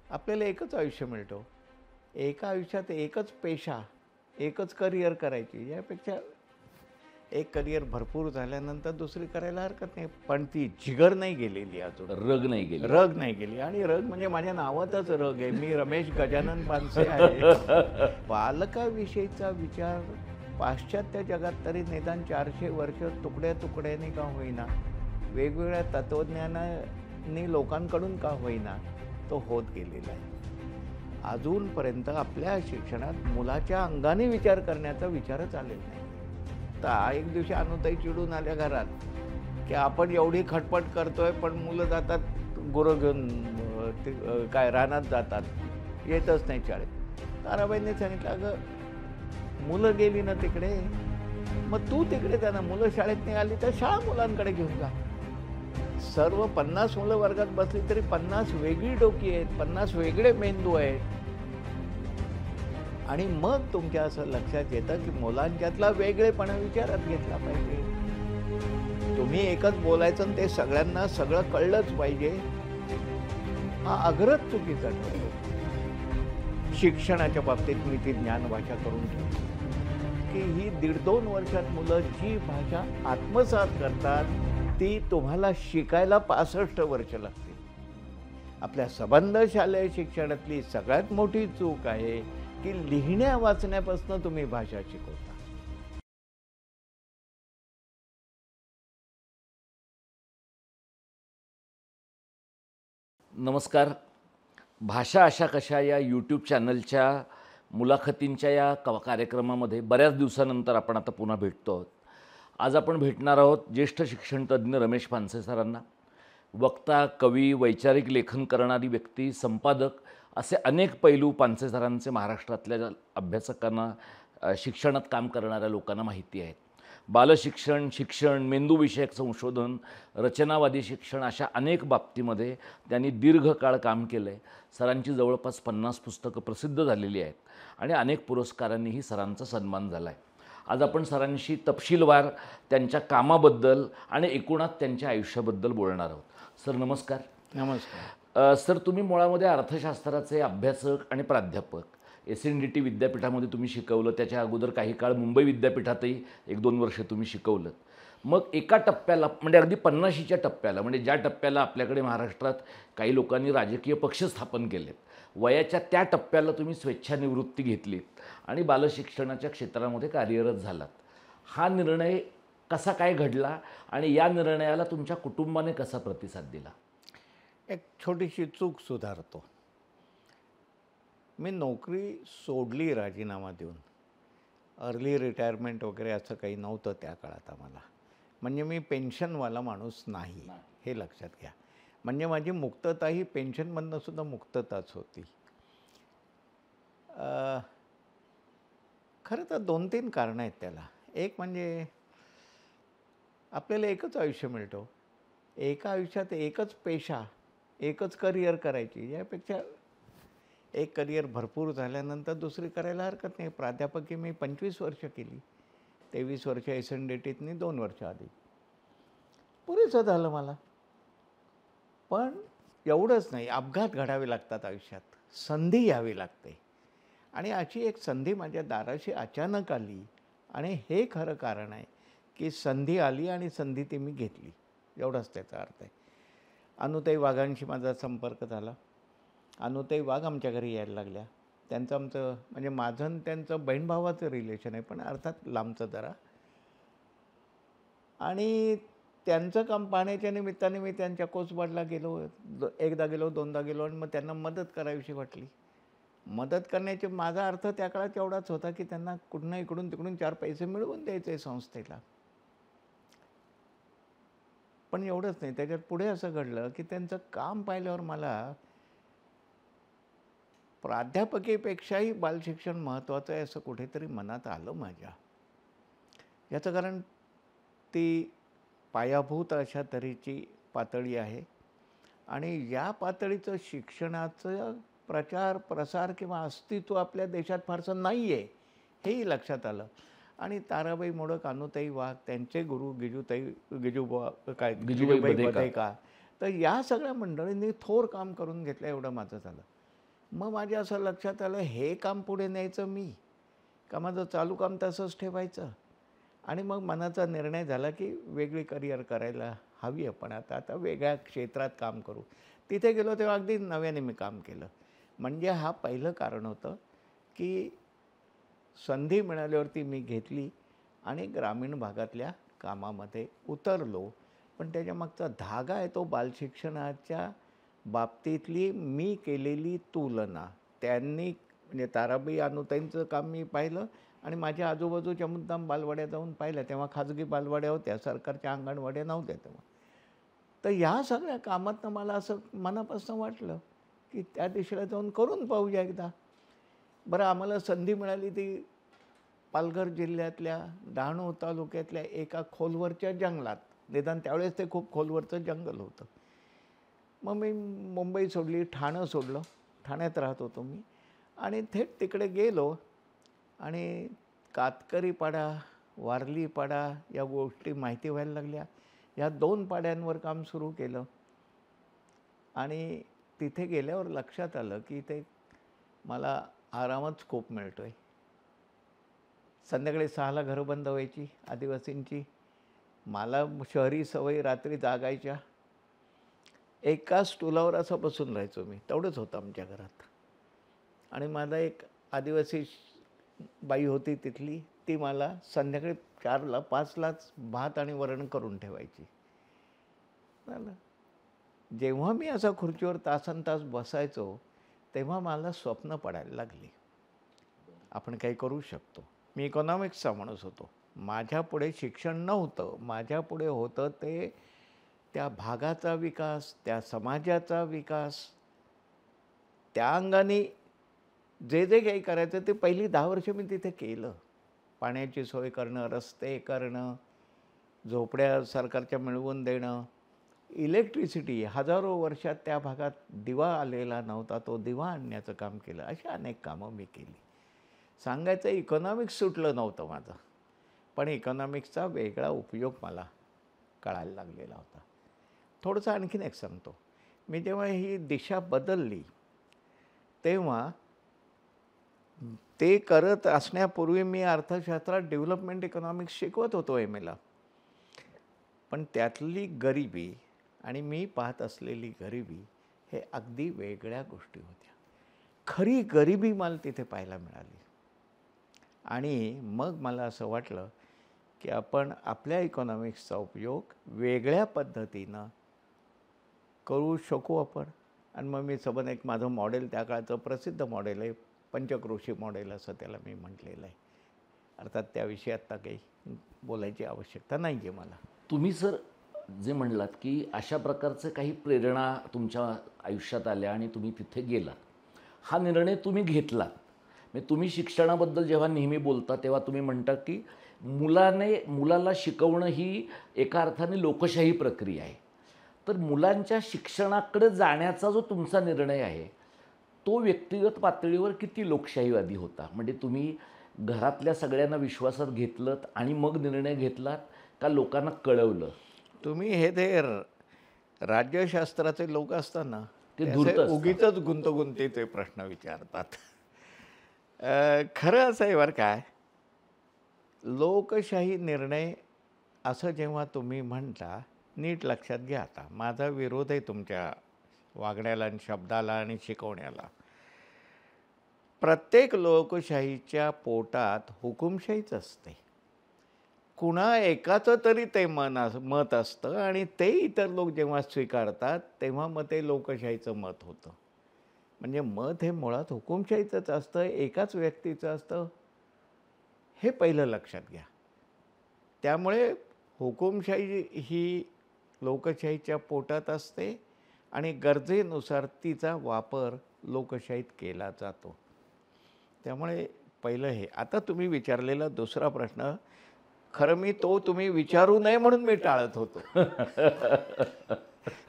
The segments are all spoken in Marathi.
आपल्याला एकच आयुष्य मिळतो. एका आयुष्यात एकच पेशा, एकच करिअर करायची. यापेक्षा एक करिअर भरपूर झाल्यानंतर दुसरी करायला हरकत नाही. पण ती जिगर नाही गेलेली अजून. रग नाही गेली. रग नाही गेली. आणि रग म्हणजे माझ्या नावातच रग आहे. मी रमेश गजानन पानसे आहे. बालकाविषयीचा विचार पाश्चात्य जगात तरी निदान 400 वर्ष तुकड्या तुकड्याने का होईना, वेगवेगळ्या तत्त्वज्ञानाने लोकांकडून का होईना तो होत गेलेला आहे. अजूनपर्यंत आपल्या शिक्षणात मुलाच्या अंगाने विचार करण्याचा विचारच आलेला नाही. तर एक दिवशी अनुताई चिडून आल्या घरात की आपण एवढी खटपट करतोय पण मुलं जातात गुरं घेऊन काय रानात जातात, येतच नाही शाळेत. ताराबाईंनी सांगितलं, अगं मुलं गेली ना तिकडे, मग तू तिकडे जा ना. मुलं शाळेत नाही आली तर शाळा मुलांकडे घेऊन जा. सर्व 50 मुलं वर्गात बसली तरी 50 वेगळी डोकी आहेत, 50 वेगळे मेंदू आहेत. आणि मग तुमच्या असं लक्षात येतं की मुलांच्यातला वेगळेपणा विचारात घेतला पाहिजे. तुम्ही एकच बोलायचं आणि ते सगळ्यांना सगळं कळलंच पाहिजे, हा आग्रह चुकीचा ठरतो. शिक्षणाच्या बाबतीत मी ती ज्ञान भाषा करून ठेवतो की ही 1.5-2 वर्षात मुलं जी भाषा आत्मसात करतात ती तुम्हाला शिकायला 65 वर्ष लागतील. आपल्या संबंध शालेय शिक्षणातली सगळ्यात मोठी चूक आहे की लिहिण्या वाचण्यापासून तुम्ही भाषा शिकवता. नमस्कार. भाषा अशा कशा या यूट्यूब चॅनलच्या मुलाखतींच्या या कार्यक्रमामध्ये बऱ्याच दिवसानंतर आपण आता पुन्हा भेटतो आहोत. आज आपण भेटणार आहोत ज्येष्ठ शिक्षणतज्ज्ञ रमेश पानसे सरांना. वक्ता, कवी, वैचारिक लेखन करणारी व्यक्ती, संपादक असे अनेक पैलू पानसे सरांचे महाराष्ट्रातल्या अभ्यासकांना, शिक्षणात काम करणाऱ्या लोकांना माहिती आहेत. बालशिक्षण, शिक्षण, मेंदूविषयक संशोधन, रचनावादी शिक्षण अशा अनेक बाबतीमध्ये त्यांनी दीर्घकाळ काम केलं आहे. सरांची जवळपास 50 पुस्तकं प्रसिद्ध झालेली आहेत आणि अनेक पुरस्कारांनीही सरांचा सन्मान झाला आहे. आज आपण सरांशी तपशीलवार त्यांच्या कामाबद्दल आणि एकूणात त्यांच्या आयुष्याबद्दल बोलणार आहोत. सर नमस्कार. नमस्कार. सर, तुम्ही मुळामध्ये अर्थशास्त्राचे अभ्यासक आणि प्राध्यापक. SNDT विद्यापीठामध्ये तुम्ही शिकवलं, त्याच्या अगोदर काही काळ मुंबई विद्यापीठातही 1-2 वर्ष तुम्ही शिकवलं. मग एका टप्प्याला म्हणजे अगदी 50शीच्या टप्प्याला, म्हणजे ज्या टप्प्याला आपल्याकडे महाराष्ट्रात काही लोकांनी राजकीय पक्ष स्थापन केलेत, वयाच्या त्या टप्प्याला तुम्ही स्वेच्छानिवृत्ती घेतलीत आणि बालशिक्षणाच्या क्षेत्रामध्ये कार्यरत झालात. हा निर्णय कसा काय घडला आणि या निर्णयाला तुमच्या कुटुंबाने कसा प्रतिसाद दिला? एक छोटीशी चूक सुधारतो. मी नोकरी सोडली राजीनामा देऊन. अर्ली रिटायरमेंट वगैरे असं काही नव्हतं त्या काळात आम्हाला. म्हणजे मी पेन्शनवाला माणूस नाही, हे लक्षात घ्या. म्हणजे माझी मुक्तता ही पेन्शनमधनं सुद्धा मुक्तताच होती. खरं तर 2-3 कारणं आहेत त्याला. एक म्हणजे आपल्याला एकच आयुष्य मिळतो. एका आयुष्यात एकच पेशा, एकच करिअर करायची. यापेक्षा एक करिअर भरपूर झाल्यानंतर दुसरी करायला हरकत नाही. प्राध्यापकी मी 25 वर्ष केली. 23 वर्ष SNDTतनी 2 वर्ष आधी. पुरेसं झालं मला. पण एवढंच नाही, अपघात घडावे लागतात आयुष्यात, संधी यावी लागते. आणि अशी एक संधी माझ्या दाराशी अचानक आली आणि हे खरं कारण आहे की संधी आली आणि संधी ती मी घेतली, एवढाच त्याचा अर्थ आहे. अनुताई वाघांशी माझा संपर्क झाला. अनुताई वाघ आमच्या घरी यायला लागल्या. त्यांचं आमचं म्हणजे माझं आणि त्यांचं बहीण भावाचं रिलेशन आहे, पण अर्थात लांबचं जरा. आणि त्यांचं काम पाहण्याच्या निमित्ताने मी त्यांच्या कोसबाडला गेलो. एकदा गेलो, दोनदा गेलो आणि मग त्यांना मदत करावीशी वाटली. मदत करण्याचे माझा अर्थ त्या काळात एवढाच होता की त्यांना कुठनं इकडून तिकडून 4 पैसे मिळवून द्यायचे संस्थेला. पण एवढंच नाही, त्याच्यात पुढे असं घडलं की त्यांचं काम पाहिल्यावर मला प्राध्यापकीपेक्षाही बालशिक्षण महत्त्वाचं आहे असं कुठेतरी मनात आलं माझ्या. याचं कारण ती पायाभूत अशा तऱ्हेची पातळी आहे आणि या पातळीचं शिक्षणाचं प्रचार प्रसार किंवा अस्तित्व आपल्या देशात फारसं नाही आहे, हेही लक्षात आलं. आणि ताराबाई मोडक, अनुताई वाघ, त्यांचे गुरु गिजूबाई बधेका, तर या सगळ्या मंडळींनी थोर काम करून घेतलं, एवढं माझं झालं. मग माझ्या असं लक्षात आलं, हे काम पुढे न्यायचं मी का माझं चालू काम तसंच ठेवायचं. आणि मग मनाचा निर्णय झाला की वेगळी करिअर करायला हवी आपण, आता वेगळ्या क्षेत्रात काम करू. तिथे गेलो तेव्हा अगदी नव्याने मी काम केलं. म्हणजे हा पहिलं कारण होतं की संधी मिळाल्यावरती मी घेतली आणि ग्रामीण भागातल्या कामामध्ये उतरलो. पण त्याच्यामागचा धागा आहे तो बालशिक्षणाच्या बाबतीतली मी केलेली तुलना. त्यांनी म्हणजे ताराबाई अनुताईंचं काम मी पाहिलं आणि माझ्या आजूबाजूच्या मुद्दाम बालवाड्या जाऊन पाहिल्या. तेव्हा खाजगी बालवाड्या होत्या, सरकारच्या अंगणवाड्या नव्हत्या तेव्हा. तर ह्या सगळ्या कामातनं मला असं मनापासून वाटलं की त्या दिशेला जाऊन करून पाहूया एकदा. बरं, आम्हाला संधी मिळाली ती पालघर जिल्ह्यातल्या डहाणू तालुक्यातल्या एका खोलवरच्या जंगलात. निदान त्यावेळेस ते खूप खोलवरचं जंगल होतं. मग मी मुंबई सोडली, ठाणं सोडलं. ठाण्यात राहत होतो मी आणि थेट तिकडे गेलो आणि कातकरी पाडा, वारली पाडा या गोष्टी माहिती व्हायला लागल्या. या 2 पाड्यांवर काम सुरू केलं आणि तिथे गेल्यावर लक्षात आलं की ते मला आरामच खूप मिळतो आहे. संध्याकाळी 6ला घरं बंद व्हायची आदिवासींची. मला शहरी सवयी रात्री जागायच्या. एका स्टूलावर असं बसून राहायचो मी. तेवढंच होतं आमच्या घरात. आणि माझा एक आदिवासी बाई होती तिथली, ती मला संध्याकाळी 4ला 5लाच भात आणि वरण करून ठेवायची. झालं. जेव्हा मी असा खुर्चीवर तासनतास बसायचो तेव्हा मला स्वप्न पडायला लागली. आपण काही करू शकतो. मी इकॉनॉमिक्सचा माणूस होतो. माझ्यापुढे शिक्षण नव्हतं. माझ्यापुढे होतं ते त्या भागाचा विकास, त्या समाजाचा विकास. त्या अंगाने जे काही करायचं ते पहिली 10 वर्ष मी तिथे केलं. पाण्याची सोय करणं, रस्ते करणं, झोपड्या सरकारच्या मिळवून देणं, इलेक्ट्रिसिटी. हजारो वर्षात त्या भागात दिवा आलेला नव्हता, तो दिवा आणण्याचं काम केलं. अशी अनेक कामं मी केली. सांगायचं इकॉनॉमिक्स सुटलं नव्हतं माझं, पण इकॉनॉमिक्सचा वेगळा उपयोग मला कळायला लागलेला होता. थोडंसं आणखीन एक सांगतो. मी जेव्हा ही दिशा बदलली तेव्हा ते करत असण्यापूर्वी मी अर्थशास्त्रात डेव्हलपमेंट इकॉनॉमिक्स शिकवत होतो MAला. पण त्यातली गरिबी आणि मी पाहत असलेली गरिबी हे अगदी वेगळ्या गोष्टी होत्या. खरी गरिबी मला तिथे पाहायला मिळाली. आणि मग मला असं वाटलं की आपण आपल्या इकॉनॉमिक्सचा उपयोग वेगळ्या पद्धतीनं करू शकू आपण. आणि मग मी सबन एक माझं मॉडेल त्या काळचं प्रसिद्ध मॉडेल आहे, पंचक्रोशी मॉडेल असं त्याला मी म्हटलेलं आहे. अर्थात त्याविषयी आत्ता काही बोलायची आवश्यकता नाही आहे मला. तुम्ही सर जे म्हणलात की अशा प्रकारचे काही प्रेरणा तुमच्या आयुष्यात आल्या आणि तुम्ही तिथे गेलात. हा निर्णय तुम्ही घेतलात. म्हणजे तुम्ही शिक्षणाबद्दल जेव्हा नेहमी बोलता तेव्हा तुम्ही म्हणता की मुलाला शिकवणं ही एका अर्थाने लोकशाही प्रक्रिया आहे. तर मुलांच्या शिक्षणाकडे जाण्याचा जो तुमचा निर्णय आहे तो व्यक्तिगत पातळीवर किती लोकशाहीवादी होता? म्हणजे तुम्ही घरातल्या सगळ्यांना विश्वासात घेतलत आणि मग निर्णय घेतलात का लोकांना कळवलं? तुम्ही हे ते राज्यशास्त्राचे लोक असताना ते ते धूर्त असे असतात. उगीचच गुंतगुंतीचे प्रश्न विचारतात. खरं असं आहे बरं काय, लोकशाही निर्णय असं जेव्हा तुम्ही म्हणता, नीट लक्षात घ्या. आता माझा विरोध आहे तुमच्या वागण्याला आणि शब्दाला आणि शिकवण्याला. प्रत्येक लोकशाहीच्या पोटात हुकुमशाहीच असते. कुणा एकाचं तरी ते मत असतं आणि ते इतर लोक जेव्हा स्वीकारतात तेव्हा मग ते लोकशाहीचं मत होतं. म्हणजे मत हे मुळात हुकुमशाहीचंच असतं, एकाच व्यक्तीचं असतं. हे पहिलं लक्षात घ्या. त्यामुळे हुकुमशाही ही लोकशाहीच्या पोटात असते आणि गरजेनुसार तिचा वापर लोकशाहीत केला जातो. त्यामुळे पहिलं हे. आता तुम्ही विचारलेला दुसरा प्रश्न, खरं मी तुम्ही विचारू नये म्हणून मी टाळत होतो.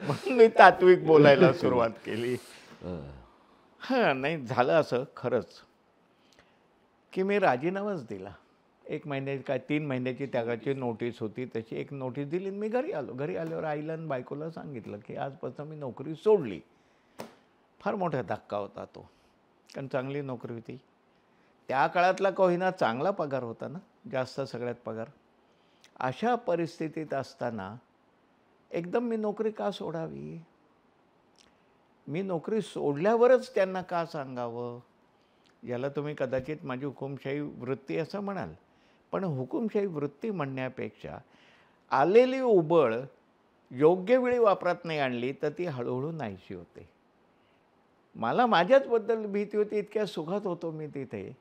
म्हणून मी तात्विक बोलायला सुरुवात केली. नाही झालं असं खरंच की मी राजीनामाच दिला. 1 महिन्याची काय 3 महिन्याची त्याची नोटीस होती, तशी एक नोटीस दिली आणि मी घरी आलो. घरी आल्यावर आईला आणि बायकोला सांगितलं की आजपासून मी नोकरी सोडली. फार मोठा धक्का होता तो. कारण चांगली नोकरी होती. त्या काळातला का होईना चांगला पगार होता ना, जास्त सगळ्यात पगार. अशा परिस्थितीत असताना एकदम मी नोकरी का सोडावी? मी नोकरी सोडल्यावरच त्यांना का सांगावं? याला तुम्ही कदाचित माझी हुकुमशाही वृत्ती असं म्हणाल. पण हुकुमशाही वृत्ती म्हणण्यापेक्षा आलेली उबळ योग्य वेळी वापरात नाही आणली तर ती हळूहळू नाहीशी होते. मला माझ्याचबद्दल भीती होती, इतक्या सुखात होतो मी तिथे.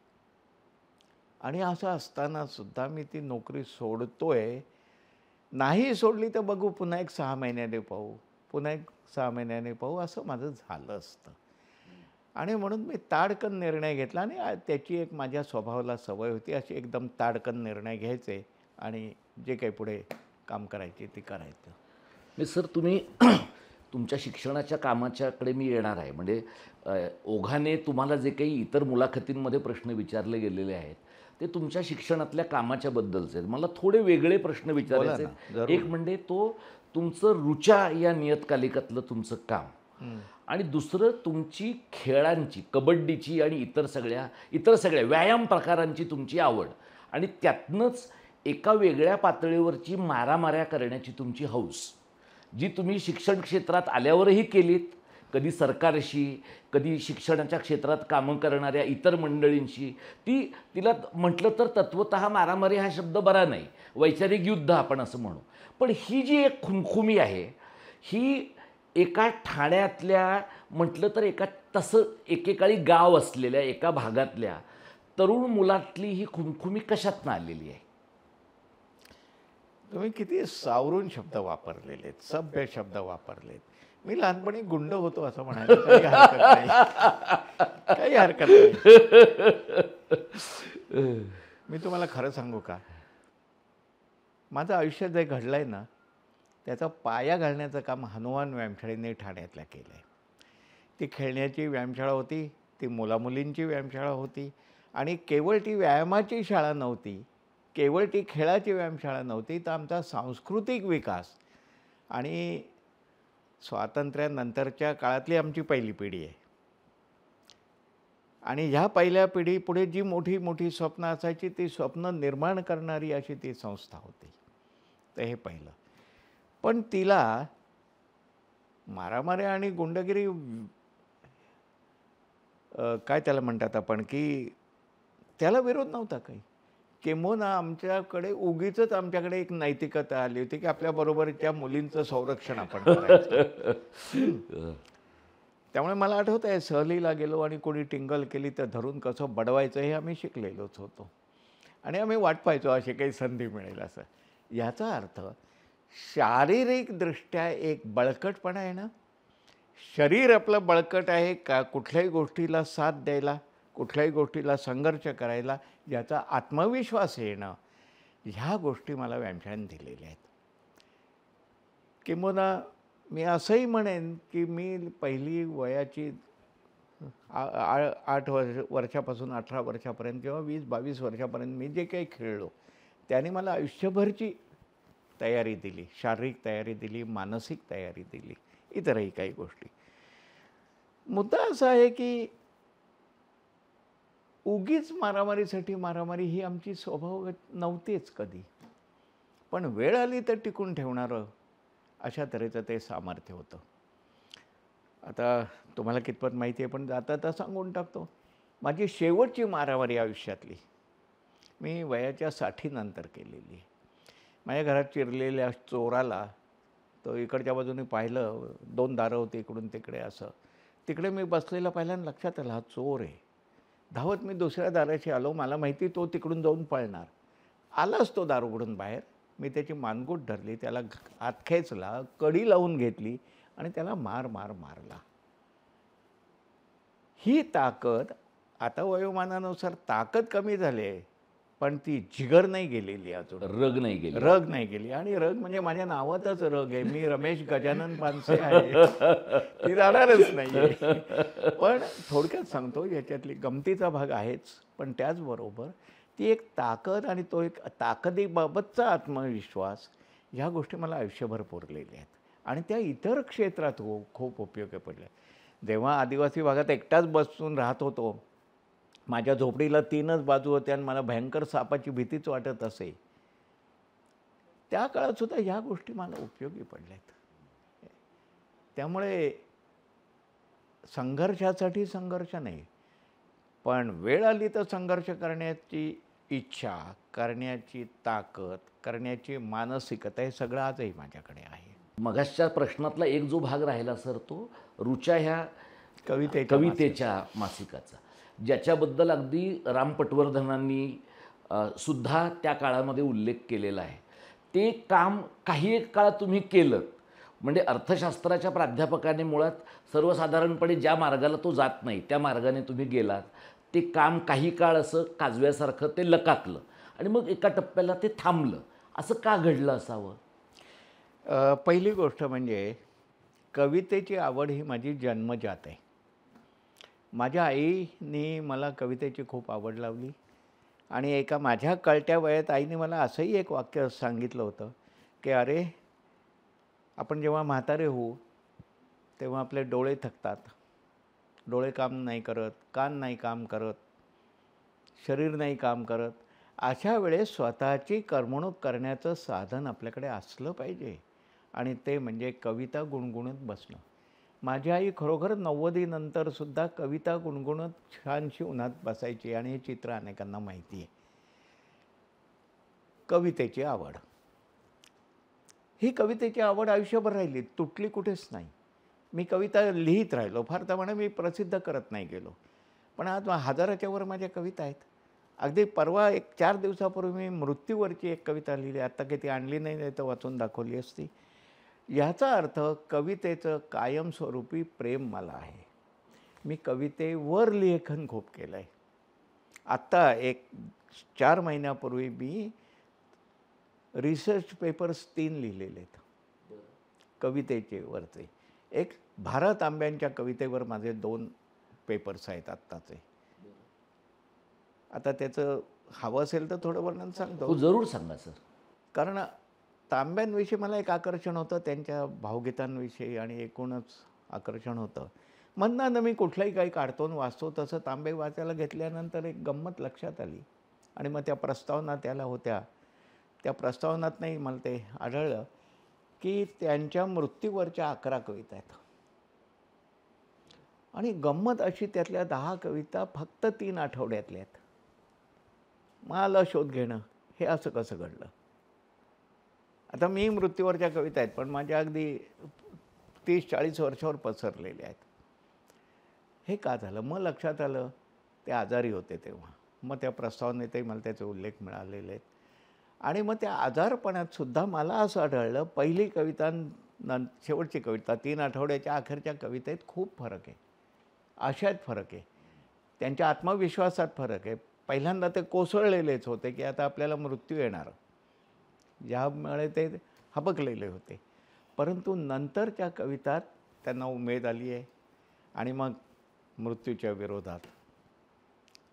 आणि असं असताना सुद्धा मी ती नोकरी सोडतोय. नाही सोडली तर बघू, पुन्हा एक 6 महिन्याने पाहू, पुन्हा एक 6 महिन्याने पाहू, असं माझं झालं असतं. आणि म्हणून मी ताडकन निर्णय घेतला आणि त्याची एक माझ्या स्वभावाला सवय होती, अशी एकदम ताडकन निर्णय घ्यायचे आणि जे काही पुढे काम करायचे ते करायचं. मी सर तुम्ही तुमच्या शिक्षणाच्या कामाच्याकडे मी येणार आहे. म्हणजे ओघाने तुम्हाला जे काही इतर मुलाखतींमध्ये प्रश्न विचारले गेलेले आहेत ते तुमच्या शिक्षणातल्या कामाच्या बद्दलचे आहेत. मला थोडे वेगळे प्रश्न विचारायचे ना, आहेत. जरूर. एक म्हणजे तुमचं रुचा या नियतकालिकातलं तुमचं काम, आणि दुसरं तुमची खेळांची, कबड्डीची आणि इतर सगळ्या व्यायाम प्रकारांची तुमची आवड, आणि त्यातनंच एका वेगळ्या पातळीवरची मारामाऱ्या करण्याची तुमची हौस, जी तुम्ही शिक्षण क्षेत्रात आल्यावरही केलीत, कधी सरकारशी, कधी शिक्षणाच्या क्षेत्रात कामं करणाऱ्या इतर मंडळींशी. तिला म्हटलं तर तत्वतः मारामारी हा शब्द बरा नाही, वैचारिक युद्ध आपण असं म्हणू. पण ही जी एक खुमखुमी आहे, ही एका ठाण्यातल्या, म्हटलं तर तसं एकेकाळी गाव असलेल्या एका भागातल्या तरुण मुलातली ही खुमखुमी कशातनं आलेली आहे? तुम्ही किती सावरून शब्द वापरलेले आहेत, सभ्य शब्द वापरलेत. मी लहानपणी गुंड होतो असं म्हणायला काही हरकत नाही. काही हरकत नाही. मी तुम्हाला खरं सांगू का, माझं आयुष्य जे घडलंय ना, त्याचा पाया घालण्याचं काम हनुमान व्यायामशाळेने ठाण्यातल्या केलं आहे. ती खेळण्याची व्यायामशाळा होती, ती मुलामुलींची व्यायामशाळा होती, आणि केवळ ती व्यायामाची शाळा नव्हती, केवळ ती खेळाची व्यायामशाळा नव्हती, तर आमचा सांस्कृतिक विकास आणि स्वातंत्र्यानंतरच्या काळातली आमची पहिली पिढी आहे. आणि ह्या पहिल्या पिढीपुढे जी मोठी मोठी स्वप्न असायची, ती स्वप्न निर्माण करणारी अशी ती संस्था होती. तर हे पहिलं. पण तिला मारामारी आणि गुंडगिरी, काय त्याला म्हणतात आपण, की त्याला विरोध नव्हता काही. किंबहुना आमच्याकडे एक नैतिकता आली होती, की आपल्याबरोबरच्या मुलींचं संरक्षण आपण करायचं. त्यामुळे मला आठवत आहे, सहलीला गेलो आणि कोणी टिंगल केली तर धरून कसं बडवायचं हे आम्ही शिकलेलोच होतो. आणि आम्ही वाट पाहायचो अशी काही संधी मिळेल असं. याचा अर्थ शारीरिकदृष्ट्या एक बळकटपणा आहे ना, शरीर आपलं बळकट आहे का, कुठल्याही गोष्टीला साथ द्यायला, कुठल्याही गोष्टीला संघर्ष करायला, याचा आत्मविश्वास येणं, ह्या गोष्टी मला व्यायामशाळेने दिलेल्या आहेत. किंबहुना मी असंही म्हणेन, की मी पहिली वयाची 8 वर्षापासून 18 वर्षापर्यंत किंवा 20-22 वर्षापर्यंत मी जे काही खेळलो, त्याने मला आयुष्यभरची तयारी दिली, शारीरिक तयारी दिली, मानसिक तयारी दिली, इतरही काही गोष्टी. मुद्दा असा आहे की उगीच मारामारीसाठी मारामारी ही आमची स्वभाव नव्हतीच कधी. पण वेळ आली तर टिकून ठेवणारं अशा तऱ्हेचं ते सामर्थ्य होतं. आता तुम्हाला कितपत माहिती आहे, पण जाता सांगून टाकतो. माझी शेवटची मारामारी आयुष्यातली मी वयाच्या 60 नंतर केलेली आहे. माझ्या घरात चिरलेल्या चोराला तो इकडच्या बाजूने पाहिलं, 2 दारं होती इकडून तिकडे असं. तिकडे मी बसलेला पाहिल्यानं लक्षात आलं हा चोर आहे. धावत मी दुसऱ्या दाराशी आलो. मला माहिती तो तिकडून जाऊन पळणार. आलाच तो दार उघडून बाहेर. मी त्याची मानगूट धरली, त्याला हात खेचला, कडी लावून घेतली आणि त्याला मारला. ही ताकद, आता वयोमानानुसार ताकद कमी झाली आहे, पण ती जिगर नाही गेलेली अजून. रग नाही गेली. आणि रग म्हणजे माझ्या नावातच रग आहे. मी रमेश गजानन पानसे आहे. ती जाणारच नाही. पण थोडक्यात सांगतो, याच्यातली गमतीचा भाग आहेच, पण त्याचबरोबर ती एक ताकद आणि तो एक ताकदीबाबतचा आत्मविश्वास, ह्या गोष्टी मला आयुष्यभर पुरलेल्या आहेत आणि त्या इतर क्षेत्रात खूप उपयोगी पडल्या. जेव्हा आदिवासी भागात एकटाच बसून राहत होतो, माझ्या झोपडीला 3च बाजू होत्या आणि मला भयंकर सापाची भीतीच वाटत असे. त्या काळात सुद्धा ह्या गोष्टी मला उपयोगी पडल्यात. त्यामुळे संघर्षासाठी संघर्ष नाही, पण वेळ आली तर संघर्ष करण्याची इच्छा, करण्याची ताकद, करण्याची मानसिकता हे सगळं आजही माझ्याकडे आहे. मगासच्या प्रश्नातला एक जो भाग राहिला सर, तो रुचा ह्या कवितेच्या मासिकाचा, ज्याच्याबद्दल अगदी राम पटवर्धनांनी सुद्धा त्या काळामध्ये उल्लेख केलेला आहे. ते काम काही एक काळ तुम्ही केलं, म्हणजे अर्थशास्त्राच्या प्राध्यापकाने मुळात सर्वसाधारणपणे ज्या मार्गाला तो जात नाही त्या मार्गाने तुम्ही गेलात. ते काम काही काळ असं काजव्यासारखं ते लकाकलं आणि मग एका टप्प्याला ते थांबलं. असं का घडलं असावं? पहिली गोष्ट म्हणजे कवितेची आवड ही माझी जन्मजात आहे. माझ्या आईने मला कवितेची खूप आवड लावली आणि एका माझ्या कळत्या वयात आईने मला असंही एक वाक्य सांगितलं होतं की अरे, आपण जेव्हा म्हातारे होऊ तेव्हा आपले डोळे थकतात, डोळे काम नाही करत, कान नाही काम करत, शरीर नाही काम करत. अशा वेळेस स्वतःची करमणूक करण्याचं साधन आपल्याकडे असलं पाहिजे आणि ते म्हणजे कविता गुणगुणत बसणं. माझी आई खरोखर 90 नंतरसुद्धा कविता गुणगुणत छानशी उन्हात बसायची आणि हे चित्र अनेकांना माहिती आहे. कवितेची आवड, ही कवितेची आवड आयुष्यभर राहिली, तुटली कुठेच नाही. मी कविता लिहित राहिलो, फार तर म्हणा मी प्रसिद्ध करत नाही गेलो, पण आज 1000च्या वर माझ्या कविता आहेत. अगदी परवा 4 दिवसापूर्वी मी मृत्यूवरची एक कविता लिहिली, आत्ता काही ती आणली नाही तर वाचून दाखवली असती. याचा अर्थ कवितेचं कायमस्वरूपी प्रेम मला आहे. मी कवितेवर लेखन खूप केलं आहे. आत्ता 4 महिन्यापूर्वी मी रिसर्च पेपर्स 3 लिहिलेले आहेत कवितेचे वरचे. एक भारत आंब्यांच्या कवितेवर माझे 2 पेपर्स आहेत आत्ताचे. आता त्याचं हवं असेल तर थोडं वर्णन सांगतो. जरूर सांगा सर. कारण तांब्यांविषयी मला एक आकर्षण होतं, त्यांच्या भावगीतांविषयी आणि एकूणच आकर्षण होतं. मधनं मी कुठलंही काही काढतो आणि वाचतो, तसं तांबे वाचायला घेतल्यानंतर एक गंमत लक्षात आली आणि मग त्या प्रस्तावना त्याला होत्या. त्या प्रस्तावनात नाही मला ते आढळलं की त्यांच्या मृत्यूवरच्या 11 कविता आहेत आणि गंमत अशी त्यातल्या 10 कविता फक्त 3 आठवड्यातल्या आहेत. मला शोध घेणं हे असं कसं घडलं. आता मी मृत्यूवरच्या कविता आहेत पण माझ्या अगदी 30-40 वर्षावर पसरलेल्या आहेत. हे का झालं? मग लक्षात आलं ते आजारी होते तेव्हा. मग त्या प्रस्तावनेतही मला त्याचे उल्लेख मिळालेले आहेत आणि मग त्या आजारपणात सुद्धा मला असं आढळलं पहिली कविता शेवटची कविता 3 आठवड्याच्या अखेरच्या कवितेत खूप फरक आहे. आशयात फरक आहे, त्यांच्या आत्मविश्वासात फरक आहे. पहिल्यांदा ते कोसळलेलेच होते की आता आपल्याला मृत्यू येणार, ज्यामुळे ते हबकलेले होते. परंतु नंतरच्या कवितात त्यांना उमेद आली आहे आणि मग मृत्यूच्या विरोधात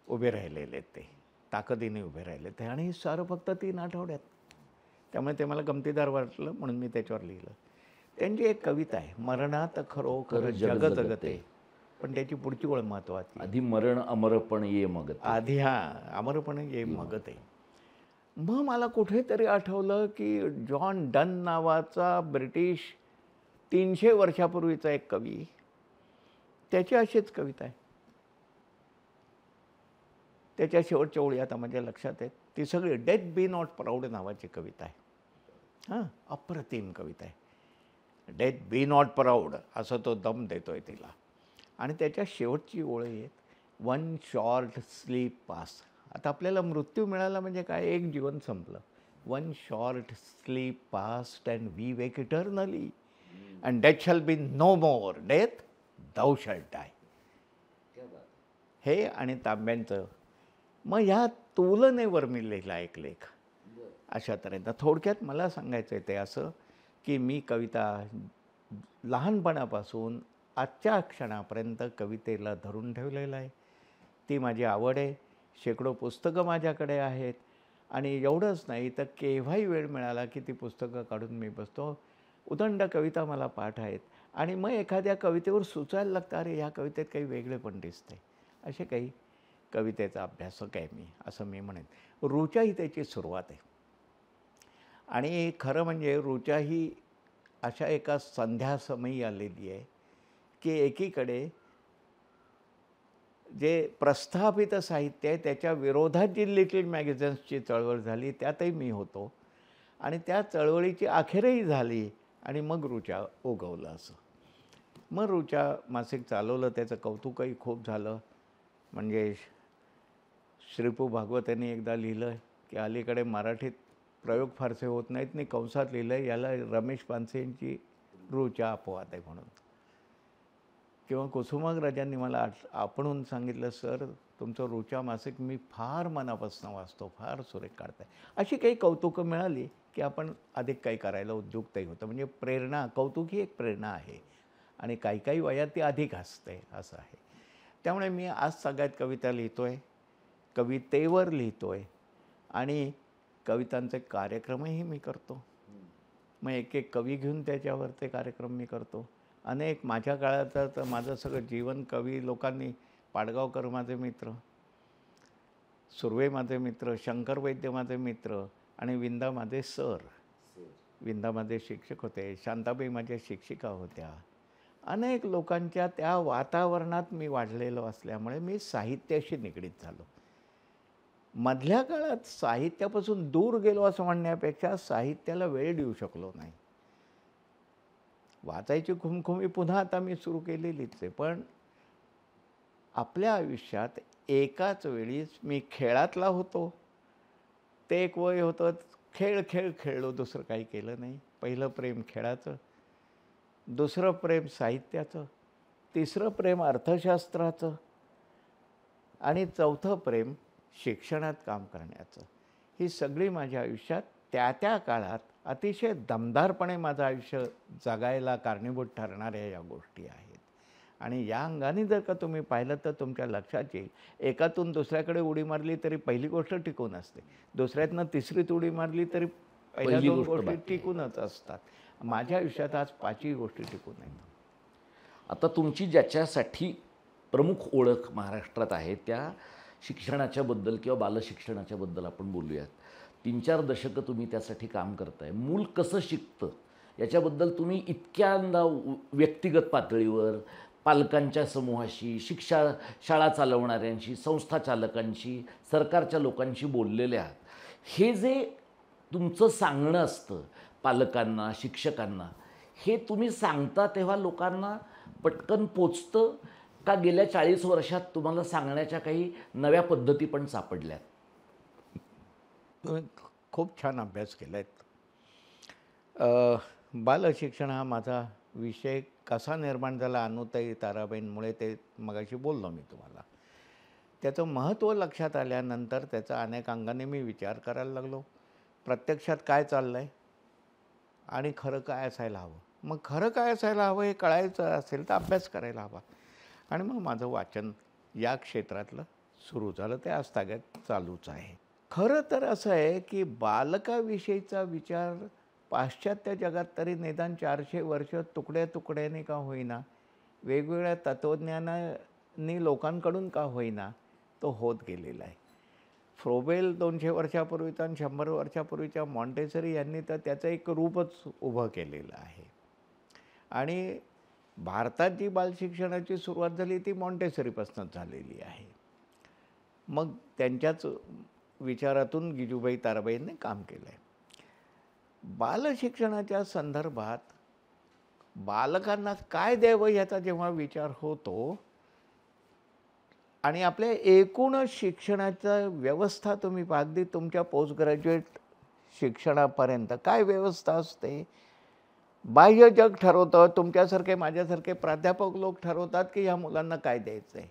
उभे राहिलेले ते ताकदीने उभे राहिले ते आणि सारं फक्त 3 आठवड्यात. त्यामुळे ते मला गमतीदार वाटलं म्हणून मी त्याच्यावर लिहिलं. त्यांची एक कविता आहे, मरणात खरोखर जग जगते, पण त्याची पुढची ओळ महत्त्वाची. आधी मरण अमरपण ये मग. आधी अमरपण ये मगत आहे. मग मला कुठेतरी आठवलं की जॉन डन नावाचा ब्रिटिश 300 वर्षापूर्वीचा एक कवी, त्याची अशीच कविता आहे. त्याच्या शेवटच्या ओळी आता माझ्या लक्षात आहेत. ती सगळी डेथ बी नॉट प्राऊड नावाची कविता आहे. अप्रतिम कविता आहे. डेथ बी नॉट प्राऊड असं तो दम देतोय तिला. आणि त्याच्या शेवटची ओळी आहेत, वन शॉर्ट स्लीप पास. आता आपल्याला मृत्यू मिळाला म्हणजे काय, एक जीवन संपलं. One short sleep past and we wake eternally and death shall be no more, death thou shall die. हे आणि तांब्यांचं. मग ह्या तुलनेवर मी लिहिला एक लेख अशा तऱ्हेनं. थोडक्यात मला सांगायचं आहे ते असं की मी कविता लहानपणापासून आजच्या क्षणापर्यंत कवितेला धरून ठेवलेलं आहे. ती माझी आवड आहे. शेकडो पुस्तकं माझ्याकडे आहेत आणि एवढंच नाही तर केव्हाही वेळ मिळाला की ती पुस्तकं काढून मी बसतो. उदंड कविता मला पाठ आहेत आणि मग एखाद्या कवितेवर सुचायला लागतं, अरे ह्या कवितेत काही वेगळे पण दिसते. असे काही कवितेचा अभ्यासक आहे मी, असं मी म्हणेन. ऋचा ही त्याची सुरुवात आहे. आणि खरं म्हणजे ऋचा ही अशा एका संध्यासमयी आलेली आहे की एकीकडे जे प्रस्थापित साहित्य आहे त्याच्या विरोधात जी लिटिल मॅगझिन्सची चळवळ झाली त्यातही मी होतो आणि त्या चळवळीची अखेरही झाली आणि मग ऋचा उगवलं असं. मग ऋचा मासिक चालवलं, त्याचं कौतुकही खूप झालं. म्हणजे श्रीपू भागवत यांनी एकदा लिहिलं की अलीकडे मराठीत प्रयोग फारसे होत नाहीत, मी कंसात लिहिलं याला रमेश पानसेंची ऋचा अपवाद आहे म्हणून. किंवा कुसुमाग्रजांनी मला आपणहून सांगितलं, सर तुमचं ऋचा मासिक मी फार मनापासून वाचतो, फार सुरेख काढताय. अशी काही कौतुकं मिळाली की आपण अधिक काही करायला उद्युक्तही होतं. म्हणजे प्रेरणा, कौतुक ही एक प्रेरणा आहे आणि काही काही वयात ती अधिक असते असं आहे. त्यामुळे मी आज सगळ्यात कविता लिहितो आहे, कवितेवर लिहितो आहे आणि कवितांचे कार्यक्रमही मी करतो. मग एक एक कवी घेऊन त्याच्यावरचे कार्यक्रम मी करतो. अनेक माझ्या काळात तर माझं सगळं जीवन कवी लोकांनी, पाडगावकर माझे मित्र, सुर्वे माझे मित्र, शंकर वैद्य माझे मित्र आणि विंदा माझे सर. विंदा माझे शिक्षक होते, शांताबाई माझ्या शिक्षिका होत्या. अनेक लोकांच्या त्या वातावरणात मी वाढलेलो असल्यामुळे मी साहित्याशी निगडीत झालो. मधल्या काळात साहित्यापासून दूर गेलो असं म्हणण्यापेक्षा साहित्याला वेळ देऊ शकलो नाही. वाचायची खुमखुमी पुन्हा आता मी सुरू केलेलीच आहे, पण आपल्या आयुष्यात एकाच वेळीच मी खेळातला होतो, ते एक वय होतं, खेळ खेळ खेळलो, दुसरं काही केलं नाही. पहिलं प्रेम खेळाचं, दुसरं प्रेम साहित्याचं, तिसरं प्रेम अर्थशास्त्राचं आणि चौथं प्रेम शिक्षणात काम करण्याचं. ही सगळी माझ्या आयुष्यात त्या त्या काळात अतिशय दमदारपणे माझं आयुष्य जगायला कारणीभूत ठरणाऱ्या या गोष्टी आहेत. आणि या अंगाने जर का तुम्ही पाहिलं तर तुमच्या लक्षात येईल, एकातून दुसऱ्याकडे उडी मारली तरी पहिली गोष्ट टिकून असते, दुसऱ्यातनं तिसरीत उडी मारली तरी पहिल्या दोन गोष्टी टिकूनच असतात. माझ्या आयुष्यात आज पाचही गोष्टी टिकून आहेत. आता तुमची ज्याच्यासाठी प्रमुख ओळख महाराष्ट्रात आहे त्या शिक्षणाच्याबद्दल किंवा बालशिक्षणाच्याबद्दल आपण बोलूयात. 3-4 दशकं तुम्ही त्यासाठी काम करताय. मूल कसं शिकतं याच्याबद्दल तुम्ही इतक्यांदा व्यक्तिगत पातळीवर पालकांच्या समूहाशी, शाळा चालवणाऱ्यांशी, संस्था चालकांशी, सरकारच्या लोकांशी बोललेले आहात. हे जे तुमचं सांगणं असतं पालकांना, शिक्षकांना, हे तुम्ही सांगता तेव्हा लोकांना पटकन पोचतं का गेल्या 40 वर्षात तुम्हाला सांगण्याच्या काही नव्या पद्धती पण सापडल्यात? तुम्ही खूप छान अभ्यास केला आहे. बालशिक्षण हा माझा विषय कसा निर्माण झाला अनुताई ताराबाईंमुळे ते मगाशी बोललो मी तुम्हाला. त्याचं महत्त्व लक्षात आल्यानंतर त्याचा अनेक अंगाने मी विचार करायला लागलो. प्रत्यक्षात काय चाललं आहे आणि खरं काय असायला हवं. मग खरं काय असायला हवं हे कळायचं असेल तर अभ्यास करायला हवा. आणि मग माझं वाचन या क्षेत्रातलं सुरू झालं, ते आजतागत चालूच आहे. खरं तर असं आहे की बालकाविषयीचा विचार पाश्चात्य जगात तरी निदान 400 वर्ष तुकड्या तुकड्याने का होईना, वेगवेगळ्या तत्त्वज्ञानांनी लोकांकडून का होईना तो होत गेलेला आहे. फ्रोबेल 200 वर्षापूर्वीचा आणि 100 वर्षापूर्वीच्या मॉन्टेसरी यांनी तर त्याचं एक रूपच उभं केलेलं आहे. आणि भारतात जी बालशिक्षणाची सुरुवात झाली ती मॉन्टेसरीपासूनच झालेली आहे. मग त्यांच्याच विचारातून गिजूबाई ताराबाईंनी काम केलं आहे. बालशिक्षणाच्या संदर्भात बालकांना काय द्यावं याचा जेव्हा विचार होतो आणि आपल्या एकूण शिक्षणाचा व्यवस्था तुम्ही अगदी तुमच्या पोस्ट ग्रॅज्युएट शिक्षणापर्यंत काय व्यवस्था असते, बाह्य जग ठरवतं, तुमच्यासारखे माझ्यासारखे प्राध्यापक लोक ठरवतात की ह्या मुलांना काय द्यायचं आहे.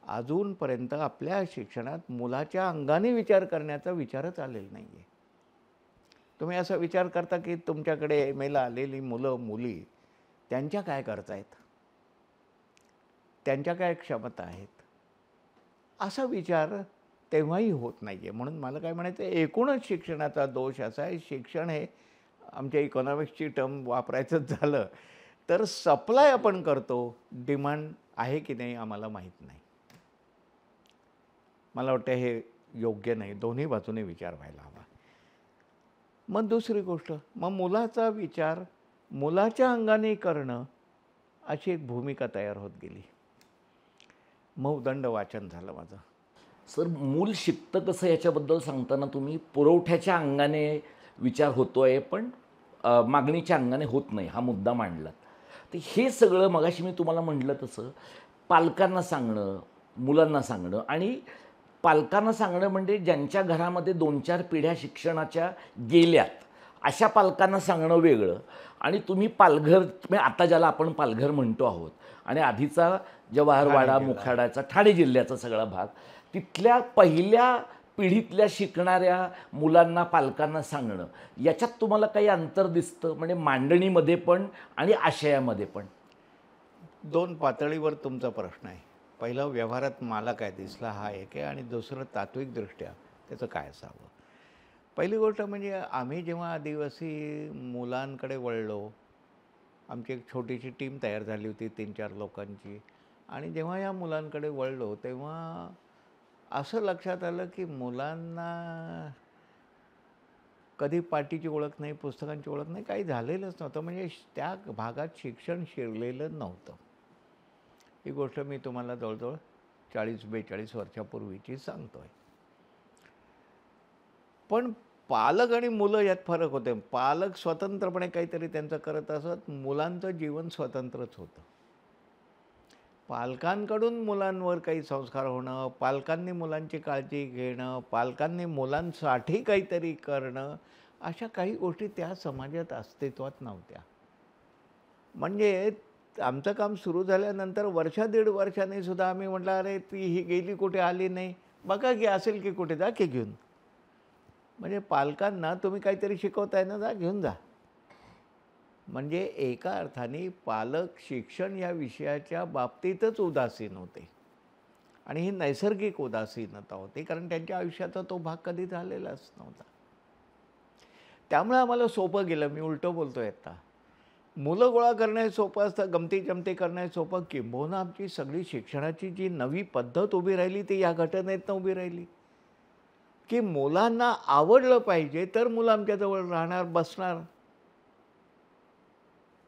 अजूनपर्यंत आपल्या शिक्षणात मुलाच्या अंगाने विचार करण्याचा विचारच आलेला नाही आहे. तुम्ही असा विचार करता की तुमच्याकडे एम.एला आलेली मुलं मुली त्यांच्या काय करतायत, त्यांच्या काय क्षमता आहेत, असा विचार तेव्हाही होत नाही आहे. म्हणून मला काय म्हणायचं, एकूणच शिक्षणाचा दोष असा आहे, शिक्षण हे आमच्या इकॉनॉमिक्सची टर्म वापरायचंच झालं तर सप्लाय आपण करतो, डिमांड आहे की नाही आम्हाला माहीत नाही. मला वाटतं हे योग्य नाही. दोन्ही बाजूने विचार व्हायला हवा. मग दुसरी गोष्ट, मग मुलाचा विचार मुलाच्या अंगाने करणं अशी एक भूमिका तयार होत गेली. मौदंड वाचन झालं माझं. सर, मूल शिकतं कसं याच्याबद्दल सांगताना तुम्ही पुरवठ्याच्या अंगाने विचार होतोय, पण मागणीच्या अंगाने होत नाही हा मुद्दा मांडला. तर हे सगळं मगाशी मी तुम्हाला म्हटलं तसं पालकांना सांगणं, मुलांना सांगणं, आणि पालकांना सांगणं म्हणजे ज्यांच्या घरामध्ये 2-4 पिढ्या शिक्षणाच्या गेल्यात अशा पालकांना सांगणं वेगळं, आणि तुम्ही पालघर म्हणजे आता ज्याला आपण पालघर म्हणतो आहोत आणि आधीचा जवाहरवाडा मुखाडाचा ठाणे जिल्ह्याचा सगळा भाग, तिथल्या पहिल्या पिढीतल्या शिकणाऱ्या मुलांना पालकांना सांगणं, याच्यात तुम्हाला काही अंतर दिसतं म्हणजे मांडणीमध्ये पण आणि आशयामध्ये पण? 2 पातळीवर तुमचा प्रश्न आहे. पहिलं व्यवहारात मला काय दिसलं हा एक आहे, आणि दुसरं तात्विकदृष्ट्या त्याचं काय असावं. पहिली गोष्ट म्हणजे आम्ही जेव्हा आदिवासी मुलांकडे वळलो, आमची एक छोटीशी टीम तयार झाली होती 3-4 लोकांची, आणि जेव्हा या मुलांकडे वळलो तेव्हा असं लक्षात आलं की मुलांना कधी पाटीची ओळख नाही, पुस्तकांची ओळख नाही, काही झालेलंच नव्हतं. म्हणजे त्या भागात शिक्षण शिरलेलं नव्हतं. ही गोष्ट मी तुम्हाला जवळजवळ 40-42 वर्षापूर्वीची सांगतो आहे. पण पालक आणि मुलं यात फरक होते. पालक स्वतंत्रपणे काहीतरी त्यांचं करत असत, मुलांचं जीवन स्वतंत्रच होतं. पालकांकडून मुलांवर काही संस्कार होणं, पालकांनी मुलांची काळजी घेणं, पालकांनी मुलांसाठी काहीतरी करणं, अशा काही गोष्टी त्या समाजात अस्तित्वात नव्हत्या. म्हणजे आमचं काम सुरू झाल्यानंतर 1-1.5 वर्षांनी सुद्धा आम्ही म्हटलं, अरे ती ही गेली कुठे, आली नाही, बघा की असेल की कुठे, जा की घेऊन. म्हणजे पालकांना तुम्ही काहीतरी शिकवताय ना, जा घेऊन जा. म्हणजे एका अर्थाने पालक शिक्षण या विषयाच्या बाबतीतच उदासीन होते, आणि ही नैसर्गिक उदासीनता होती, कारण त्यांच्या आयुष्याचा तो भाग कधी झालेलाच नव्हता. त्यामुळे आम्हाला सोपं गेलं. मी उलटं बोलतोय आता. मुलं गोळा करणं सोपं असतं, गमती जमती करणं सोपं. किंबहुना आमची सगळी शिक्षणाची जी नवी पद्धत उभी राहिली ती या घटनेतनं उभी राहिली, की मुलांना आवडलं पाहिजे तर मुलं आमच्याजवळ राहणार, बसणार.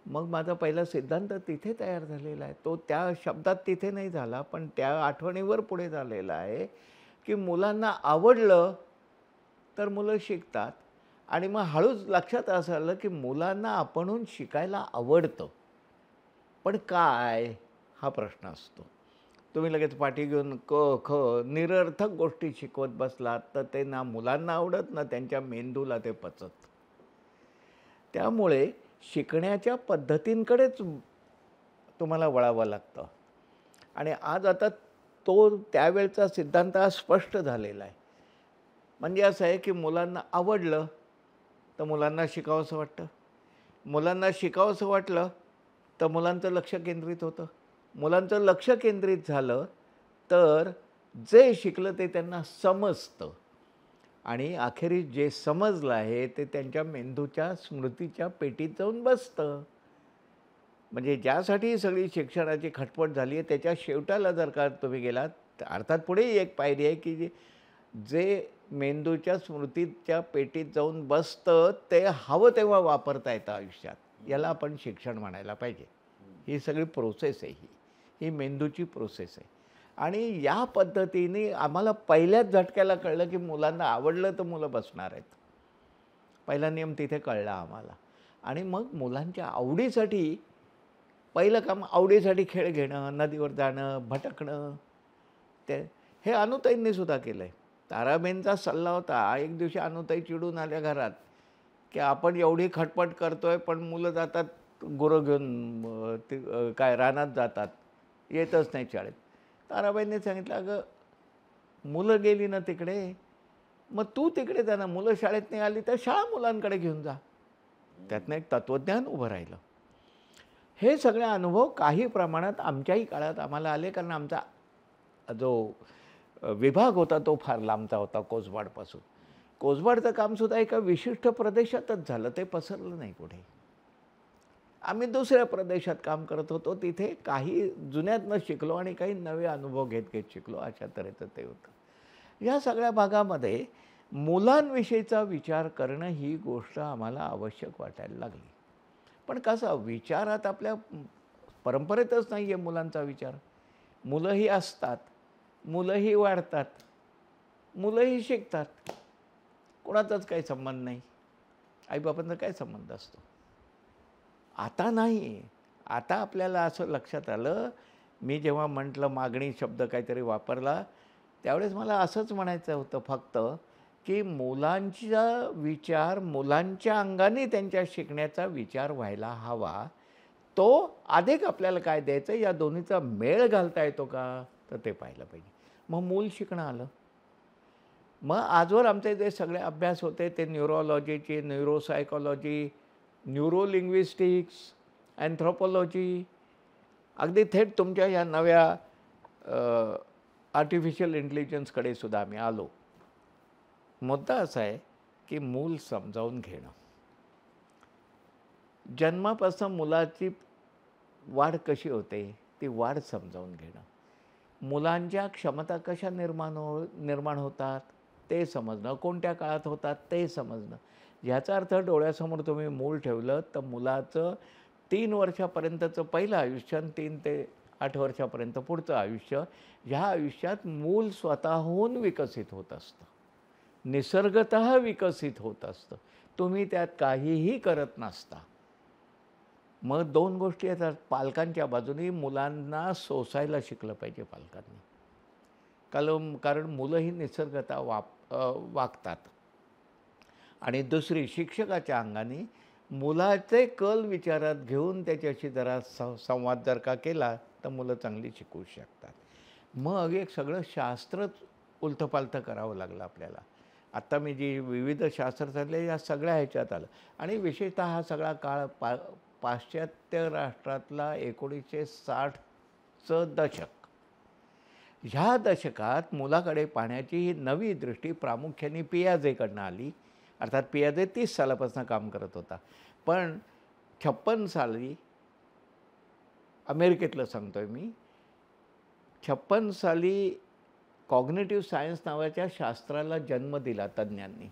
मग माझा पहिला सिद्धांत तिथे तयार झालेला आहे. तो त्या शब्दात तिथे नाही झाला, पण त्या आठवणीवर पुढे झालेला आहे, की मुलांना आवडलं तर मुलं शिकतात. आणि मग हळूच लक्षात असं आलं, की मुलांना आपणहून शिकायला आवडतं, पण काय हा प्रश्न असतो. तुम्ही लगेच पाठी घेऊन क ख निरर्थक गोष्टी शिकवत बसलात तर ते ना मुलांना आवडत, ना त्यांच्या मेंदूला ते पचत. त्यामुळे शिकण्याच्या पद्धतींकडेच तुम्हाला वळावं लागतं. आणि आज आता तो त्यावेळचा सिद्धांत हा स्पष्ट झालेला आहे. म्हणजे असं आहे की मुलांना आवडलं तर मुलांना शिकावंसं वाटतं, मुलांना शिकावंसं वाटलं तर मुलांचं लक्ष केंद्रित होतं, मुलांचं लक्ष केंद्रित झालं तर जे शिकलं ते त्यांना समजतं, आणि अखेरीस जे समजलं आहे ते त्यांच्या मेंदूच्या स्मृतीच्या पेटीत जाऊन बसतं. म्हणजे ज्यासाठी ही सगळी शिक्षणाची खटपट झाली आहे त्याच्या शेवटाला जर का तुम्ही गेलात, अर्थात पुढेही एक पायरी आहे की जे मेंदूच्या स्मृतीच्या पेटीत जाऊन बसतं ते हवं तेव्हा वापरता येतं आयुष्यात. याला आपण शिक्षण म्हणायला पाहिजे. ही सगळी प्रोसेस आहे, ही मेंदूची प्रोसेस आहे. आणि या पद्धतीने आम्हाला पहिल्याच झटक्याला कळलं की मुलांना आवडलं तर मुलं बसणार आहेत. पहिला नियम तिथे कळला आम्हाला. आणि मग मुलांच्या आवडीसाठी पहिलं काम, आवडीसाठी खेळ घेणं, नदीवर जाणं, भटकणं, ते हे अनुताईंनी सुद्धा केलं आहे. ताराबाईंचा सल्ला होता. एक दिवशी अनुताई चिडून आल्या घरात की आपण एवढी खटपट करतोय पण मुलं जातात गुरं घेऊन, काय रानात जातात, येतच नाही शाळेत. ताराबाईंनी सांगितलं, अगं मुलं गेली ना तिकडे, मग तू तिकडे जा ना, मुलं शाळेत नाही आली तर शाळा मुलांकडे घेऊन जा. त्यातनं एक तत्त्वज्ञान उभं राहिलं. हे सगळे अनुभव काही प्रमाणात आमच्याही काळात आम्हाला आले, कारण आमचा जो विभाग होता तो फार लांबचा होता कोसबाडपासून. कोसबाडचं कामसुद्धा एका विशिष्ट प्रदेशातच झालं, ते पसरलं नाही कुठे. आम्ही दुसऱ्या प्रदेशात काम करत होतो. तिथे काही जुन्यातनं शिकलो आणि काही नवे अनुभव घेत घेत शिकलो. अशा तऱ्हेचं ते होतं. या सगळ्या भागामध्ये मुलांविषयीचा विचार करणं ही गोष्ट आम्हाला आवश्यक वाटायला लागली. पण कसं विचारात आपल्या परंपरेतच नाही आहे मुलांचा विचार. मुलंही असतात, मुलंही वाढतात, मुलंही शिकतात. कोणाचाच काही संबंध नाही. आईबापांचा काय संबंध असतो? आता नाही. आता आपल्याला असं लक्षात आलं, मी जेव्हा म्हटलं मागणी शब्द काहीतरी वापरला, त्यावेळेस मला असंच म्हणायचं होतं फक्त, की मुलांचा विचार मुलांच्या अंगाने त्यांच्या शिकण्याचा विचार व्हायला हवा. तो अधिक आपल्याला काय द्यायचं, या दोन्हीचा मेळ घालता येतो का, तर ते पाहिलं पाहिजे. मग मूल शिकणं आलं. मग आजवर आमचे जे सगळे अभ्यास होते ते न्यूरोलॉजीचे, न्यूरोसायकॉलॉजी, न्यूरोलिंग्विस्टिक्स, अँथ्रोपॉलॉजी, अगदी थेट तुमच्या या नव्या आर्टिफिशियल इंटेलिजन्सकडे सुद्धा आम्ही आलो. मुद्दा असा आहे की मूल समजावून घेणं. जन्मापासून मुलाची वाढ कशी होते ती वाढ समजावून घेणं. मुलांच्या क्षमता कशा निर्माण होतात ते समजणं, कोणत्या काळात होतात ते समजणं. ह्याचा अर्थ डोळ्यासमोर तुम्ही मूल ठेवलं तर मुलाचं 3 वर्षापर्यंतचं पहिलं आयुष्य आणि 3 ते 8 वर्षापर्यंत पुढचं आयुष्य, ह्या आयुष्यात मूल स्वतःहून विकसित होत असतं, निसर्गतः विकसित होत असतं. तुम्ही त्यात काहीही करत नसता. मग 2 गोष्टी येतात. पालकांच्या बाजूने मुलांना सोसायला शिकलं पाहिजे पालकांनी. कारण मुलं ही निसर्गतः वागतात. आणि दुसरी शिक्षकाच्या अंगाने मुलाचे कल विचारात घेऊन त्याच्याशी जरा संवाद जर का केला तर मुलं चांगली शिकू शकतात. मग एक सगळं शास्त्रच उलथंपालथं करावं लागलं आपल्याला. आत्ता मी जी विविध शास्त्र चालले या सगळ्या ह्याच्यात आलं. आणि विशेषतः हा सगळा काळ पाश्चात्य राष्ट्रातला 1960चं दशक. ह्या दशकात मुलाकडे पाहण्याची ही नवी दृष्टी प्रामुख्याने पियाजेकडनं आली. अर्थात पियाजे 30 सालापासून काम करत होता. पण 56 साली, अमेरिकेतलं सांगतोय मी, 56 साली कॉग्निटिव्ह सायन्स नावाच्या शास्त्राला जन्म दिला तज्ज्ञांनी.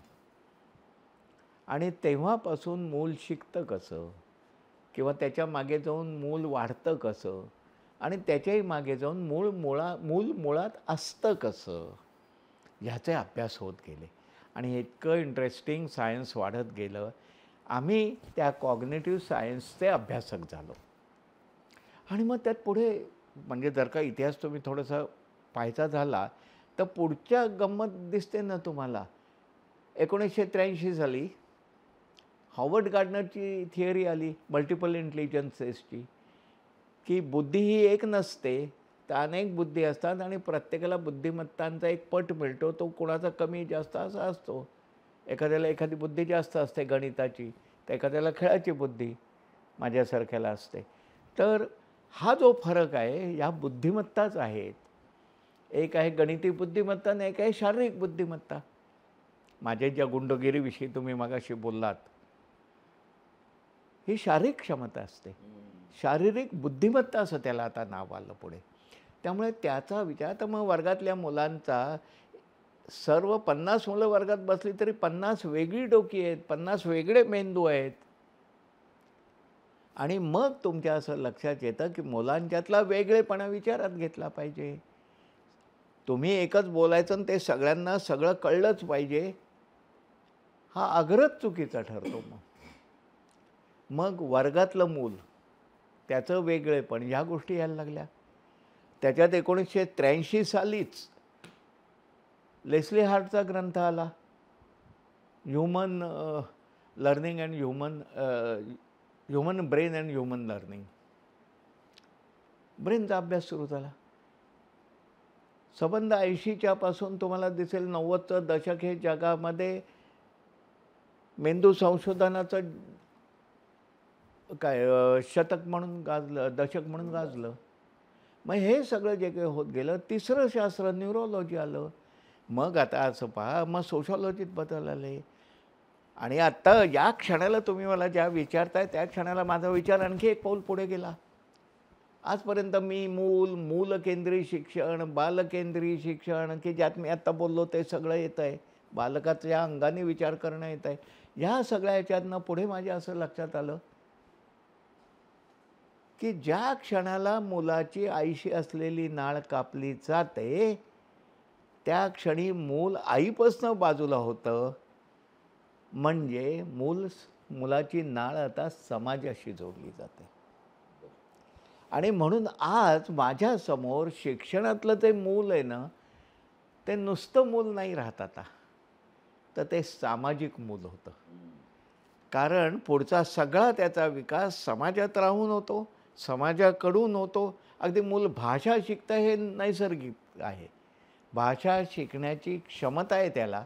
आणि तेव्हापासून मूल शिकतं कसं, किंवा त्याच्या मागे जाऊन मूल वाढतं कसं, आणि त्याच्याही मागे जाऊन मूल मुळात असतं कसं, ह्याचे अभ्यास होत गेले. आणि इतकं इंटरेस्टिंग सायन्स वाढत गेलं. आम्ही त्या कॉग्निटिव्ह सायन्सचे अभ्यासक झालो. आणि मग त्यात पुढे म्हणजे जर का इतिहास तुम्ही थोडासा पाहायचा झाला तर पुढच्या गंमत दिसते ना तुम्हाला. 1983 साली हॉवर्ड गार्डनरची थिअरी आली मल्टिपल इंटेलिजन्सेसची, की बुद्धी ही एक नसते, तर अनेक बुद्धी असतात आणि प्रत्येकाला बुद्धिमत्तांचा एक पट मिळतो. तो कोणाचा कमी जास्त असा असतो. एखाद्याला एखादी बुद्धी जास्त असते गणिताची, तर एखाद्याला खेळाची बुद्धी माझ्यासारख्याला असते. तर हा जो फरक आहे या बुद्धिमत्ताच आहेत. एक आहे गणिती बुद्धिमत्ता आणि एक आहे शारीरिक बुद्धिमत्ता. माझ्या ज्या गुंडगिरीविषयी तुम्ही मगाशी बोललात, ही शारीरिक क्षमता असते. शारीरिक बुद्धिमत्ता असं त्याला आता नाव आलं पुढे. त्यामुळे त्याचा विचार, तर मग वर्गातल्या मुलांचा सर्व 50 मुलं वर्गात बसली तरी 50 वेगळी डोकी आहेत, 50 वेगळे मेंदू आहेत. आणि मग तुमच्या असं लक्षात येतं की मुलांच्यातला वेगळेपणा विचारात घेतला पाहिजे. तुम्ही एकच बोलायचं आणि ते सगळ्यांना सगळं कळलंच पाहिजे, हा आग्रहच चुकीचा ठरतो. मग वर्गातलं मूल, त्याचं वेगळेपण, ह्या गोष्टी यायला लागल्या. त्याच्यात 1983 सालीच लेस्ली हार्टचा ग्रंथ आला, human learning and human brain and human learning. ब्रेनचा अभ्यास सुरू झाला. संबंध 80च्या पासून तुम्हाला दिसेल 90चं दशक हे जगामध्ये मेंदू संशोधनाचं शतक म्हणून गाजलं, दशक म्हणून गाजलं. मग हे सगळं जे काही होत गेलं, तिसरं शास्त्र न्यूरोलॉजी आलं. मग आता असं पहा, मग सोशॉलॉजीत बदल आले. आणि आत्ता या क्षणाला तुम्ही मला ज्या विचारताय त्या क्षणाला माझा विचार आणखी एक पाऊल पुढे गेला. आजपर्यंत मी मूलकेंद्री शिक्षण, बालकेंद्री शिक्षण, की ज्यात मी आत्ता बोललो ते सगळं येतं आहे. बालकाच्या अंगाने विचार करणं येत आहे. ह्या सगळ्या ह्याच्यातनं पुढे माझ्या असं लक्षात आलं की ज्या क्षणाला मुलाची आईशी असलेली नाळ कापली जाते त्या क्षणी मूल आईपासून बाजूला होतं. म्हणजे मुलाची नाळ आता समाजाशी जोडली जाते. आणि म्हणून आज माझ्यासमोर शिक्षणातलं ते मूल आहे ना, ते नुसतं मूल नाही राहत आता, तर ते सामाजिक मूल होतं. कारण पुढचा सगळा त्याचा विकास समाजात राहून होतो, समाजाकडून होतो. अगदी मूल भाषा शिकतं हे नैसर्गिक आहे, भाषा शिकण्याची क्षमता आहे त्याला.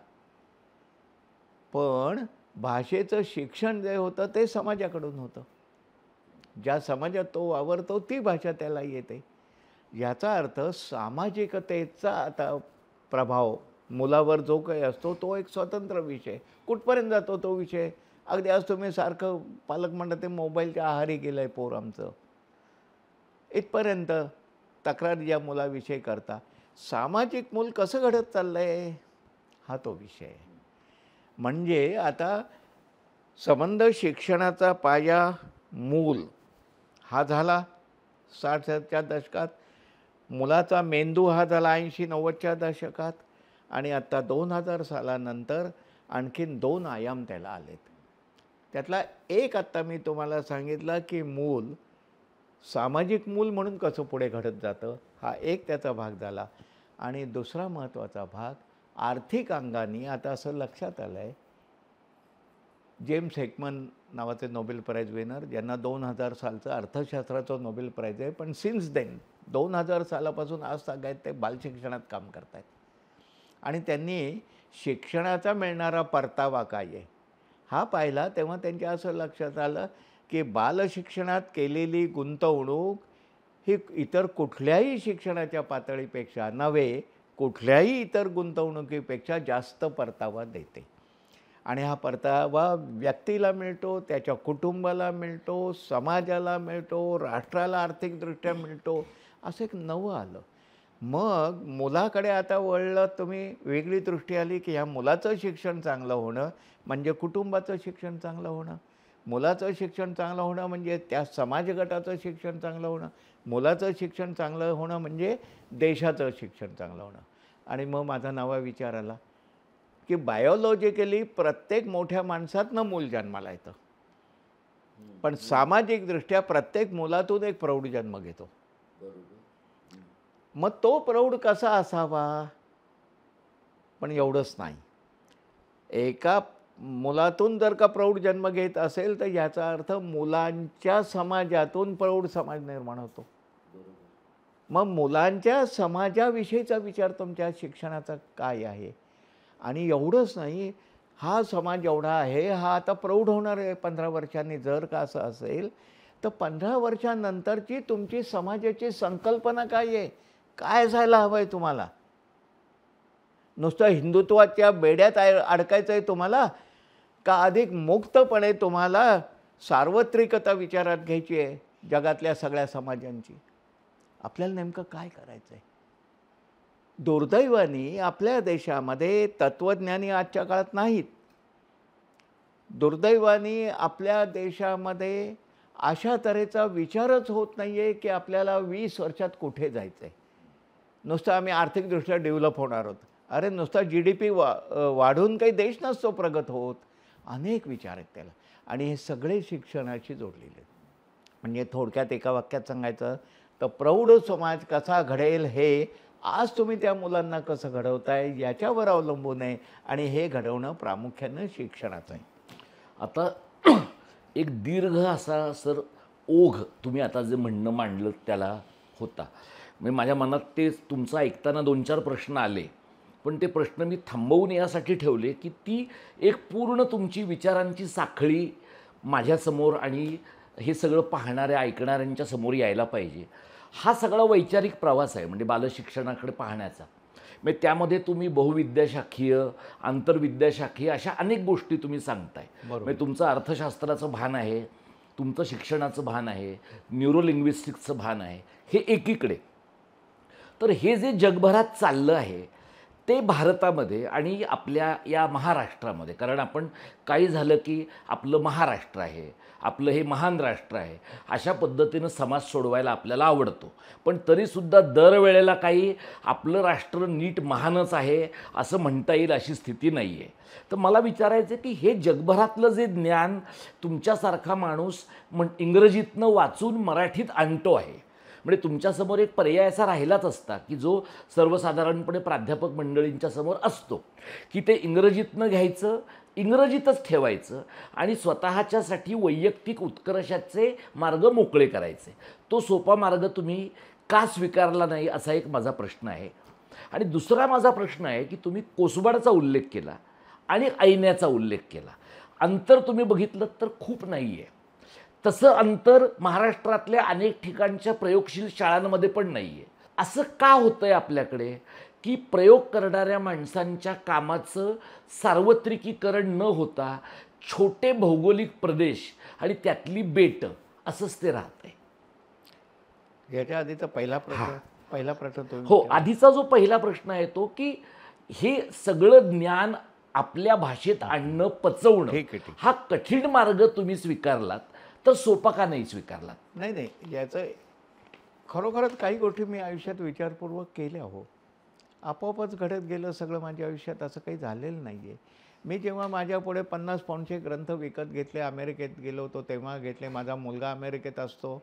पण भाषेचं शिक्षण जे होतं ते समाजाकडून होतं. ज्या समाजात तो वावरतो ती भाषा त्याला येते. याचा अर्थ सामाजिकतेचा आता प्रभाव मुलावर जो काही असतो तो एक स्वतंत्र विषय. कुठपर्यंत जातो तो विषय? अगदी आज तुम्ही सारखं पालक म्हणतात ते मोबाईलच्या आहारी गेलं आहे पोर आमचं, इथपर्यंत तक्रार या मुलाविषयी करता. सामाजिक मूल कसं घडत चाललं आहे हा तो विषय आहे. म्हणजे आता संबंध शिक्षणाचा पाया मूल हा झाला 60च्या दशकात, मुलाचा मेंदू हा झाला 80-90च्या दशकात, आणि आता 2000 सालानंतर आणखीन 2 आयाम त्याला आलेत. त्यातला एक आत्ता मी तुम्हाला सांगितलं की मूल सामाजिक मूल म्हणून कसं पुढे घडत जातं, हा एक त्याचा भाग झाला. आणि दुसरा महत्त्वाचा भाग आर्थिक अंगाने आता असं लक्षात आलं आहे, जेम्स हेकमन नावाचे नोबेल प्राईज विनर, ज्यांना 2000 सालचं अर्थशास्त्राचं नोबेल प्राईज आहे, पण सिन्स देन 2000 सालापासून आज सगळ्यात ते बालशिक्षणात काम करत आहेत. आणि त्यांनी शिक्षणाचा मिळणारा परतावा काय आहे हा पाहिला. तेव्हा त्यांच्या असं लक्षात आलं की बालशिक्षणात केलेली गुंतवणूक ही इतर कुठल्याही शिक्षणाच्या पातळीपेक्षा नव्हे, कुठल्याही इतर गुंतवणुकीपेक्षा जास्त परतावा देते. आणि हा परतावा व्यक्तीला मिळतो, त्याच्या कुटुंबाला मिळतो, समाजाला मिळतो, राष्ट्राला आर्थिकदृष्ट्या मिळतो. असं एक नवं आलं. मग मुलाकडे आता वळलं तुम्ही, वेगळी दृष्टी आली की ह्या मुलाचं शिक्षण चांगलं होणं म्हणजे कुटुंबाचं शिक्षण चांगलं होणं, मुलाचं शिक्षण चांगलं होणं म्हणजे त्या समाज गटाचं शिक्षण चांगलं होणं, मुलाचं शिक्षण चांगलं होणं म्हणजे देशाचं शिक्षण चांगलं होणं. आणि मग माझा नवा विचार आला की बायोलॉजिकली प्रत्येक मोठ्या माणसातनं मूल जन्माला येतं, पण सामाजिकदृष्ट्या प्रत्येक मुलातून एक प्रौढ जन्म घेतो. मग तो प्रौढ कसा असावा? पण एवढंच नाही, एका मुलातून जर का प्रौढ जन्म घेत असेल तर याचा अर्थ मुलांच्या समाजातून प्रौढ समाज निर्माण होतो. मग मुलांच्या समाजाविषयीचा विचार तुमच्या शिक्षणाचा काय आहे? आणि एवढंच नाही, हा समाज एवढा आहे, हा आता प्रौढ होणार आहे 15 वर्षांनी. जर का असं असेल तर 15 वर्षांनंतरची तुमची समाजाची संकल्पना काय आहे? काय असायला हवं आहे तुम्हाला? नुसतं हिंदुत्वाच्या बेड्यात अडकायचं आहे तुम्हाला, का अधिक मुक्तपणे तुम्हाला सार्वत्रिकता विचारात घ्यायची आहे जगातल्या सगळ्या समाजांची? आपल्याला नेमकं काय करायचं आहे? दुर्दैवाने आपल्या देशामध्ये तत्त्वज्ञानी आजच्या काळात नाहीत. दुर्दैवाने आपल्या देशामध्ये अशा तऱ्हेचा विचारच होत नाही आहे की आपल्याला 20 वर्षात कुठे जायचं आहे. नुसतं आम्ही आर्थिकदृष्ट्या डेव्हलप होणार आहोत. अरे नुसता GDP वाढून काही देश नसतो प्रगत होत. अनेक विचार आहेत त्याला, आणि हे सगळे शिक्षणाशी जोडलेले आहेत. म्हणजे थोडक्यात एका वाक्यात सांगायचं तर प्रौढ समाज कसा घडेल हे आज तुम्ही त्या मुलांना कसं घडवताय याच्यावर अवलंबून आहे, आणि हे घडवणं प्रामुख्यानं शिक्षणाचं आहे. आता एक दीर्घ असा सर ओघ तुम्ही आता जे म्हणणं मांडलं त्याला होता. म्हणजे माझ्या मनात ते तुमचं ऐकताना 2-4 प्रश्न आले, पण ते प्रश्न मी थांबवून यासाठी ठेवले की ती एक पूर्ण तुमची विचारांची साखळी माझ्यासमोर आणि हे सगळं पाहणाऱ्या ऐकणाऱ्यांच्या समोर यायला पाहिजे. हा सगळा वैचारिक प्रवास आहे म्हणजे बालशिक्षणाकडे पाहण्याचा. म्हणजे त्यामध्ये तुम्ही बहुविद्याशाखीय, आंतरविद्याशाखीय अशा अनेक गोष्टी तुम्ही सांगताय. म्हणजे तुमचं अर्थशास्त्राचं भान आहे, तुमचं शिक्षणाचं भान आहे, न्यूरोलिंग्विस्टिक्सचं भान आहे, हे एकीकडे. तर हे जे जगभरात चाललं आहे ते भारतामध्ये आणि आपल्या या महाराष्ट्रामध्ये, कारण आपण काही झालं की आपलं महाराष्ट्र आहे, आपलं हे महान राष्ट्र आहे, अशा पद्धतीनं समाज सोडवायला आपल्याला आवडतो. पण तरीसुद्धा दरवेळेला काही आपलं राष्ट्र नीट महानच आहे असं म्हणता येईल अशी स्थिती नाही आहे. तर मला विचारायचं की हे जगभरातलं जे ज्ञान तुमच्यासारखा माणूस इंग्रजीतनं वाचून मराठीत आणतो आहे, म्हणजे तुमच्यासमोर एक पर्याय असा राहिलाच असता की जो सर्वसाधारणपणे प्राध्यापक मंडळींच्या समोर असतो, की ते इंग्रजीतनं घ्यायचं, इंग्रजीतच ठेवायचं आणि स्वतःच्यासाठी वैयक्तिक उत्कर्षाचे मार्ग मोकळे करायचे. तो सोपा मार्ग तुम्ही का स्वीकारला नाही असा एक माझा प्रश्न आहे. आणि दुसरा माझा प्रश्न आहे की तुम्ही कोसबाडचा उल्लेख केला आणि ऐण्याचा उल्लेख केला. अंतर तुम्ही बघितलं तर खूप नाही आहे. तसं अंतर महाराष्ट्रातल्या अनेक ठिकाणच्या प्रयोगशील शाळांमध्ये पण नाही आहे. असं का होतं आहे आपल्याकडे की प्रयोग करणाऱ्या माणसांच्या कामाचं सार्वत्रिकीकरण न होता छोटे भौगोलिक प्रदेश आणि त्यातली बेटं असंच ते राहत आहे. याच्या आधीचा पहिला प्रश्न तुम्ही हो, आधीचा जो पहिला प्रश्न आहे तो की हे सगळं ज्ञान आपल्या भाषेत आणणं, पचवणं हा कठीण मार्ग तुम्ही स्वीकारलात तर सोपा का नाही स्वीकारलात? नाही, याचं खरोखरच काही गोष्टी मी आयुष्यात विचारपूर्वक केल्या हो. आपोआपच घडत गेलं सगळं माझ्या आयुष्यात, असं काही झालेलं नाही आहे. मी जेव्हा माझ्यापुढे 50 पाऊंडचे ग्रंथ विकत घेतले, अमेरिकेत गेलो होतो तेव्हा घेतले. माझा मुलगा अमेरिकेत असतो,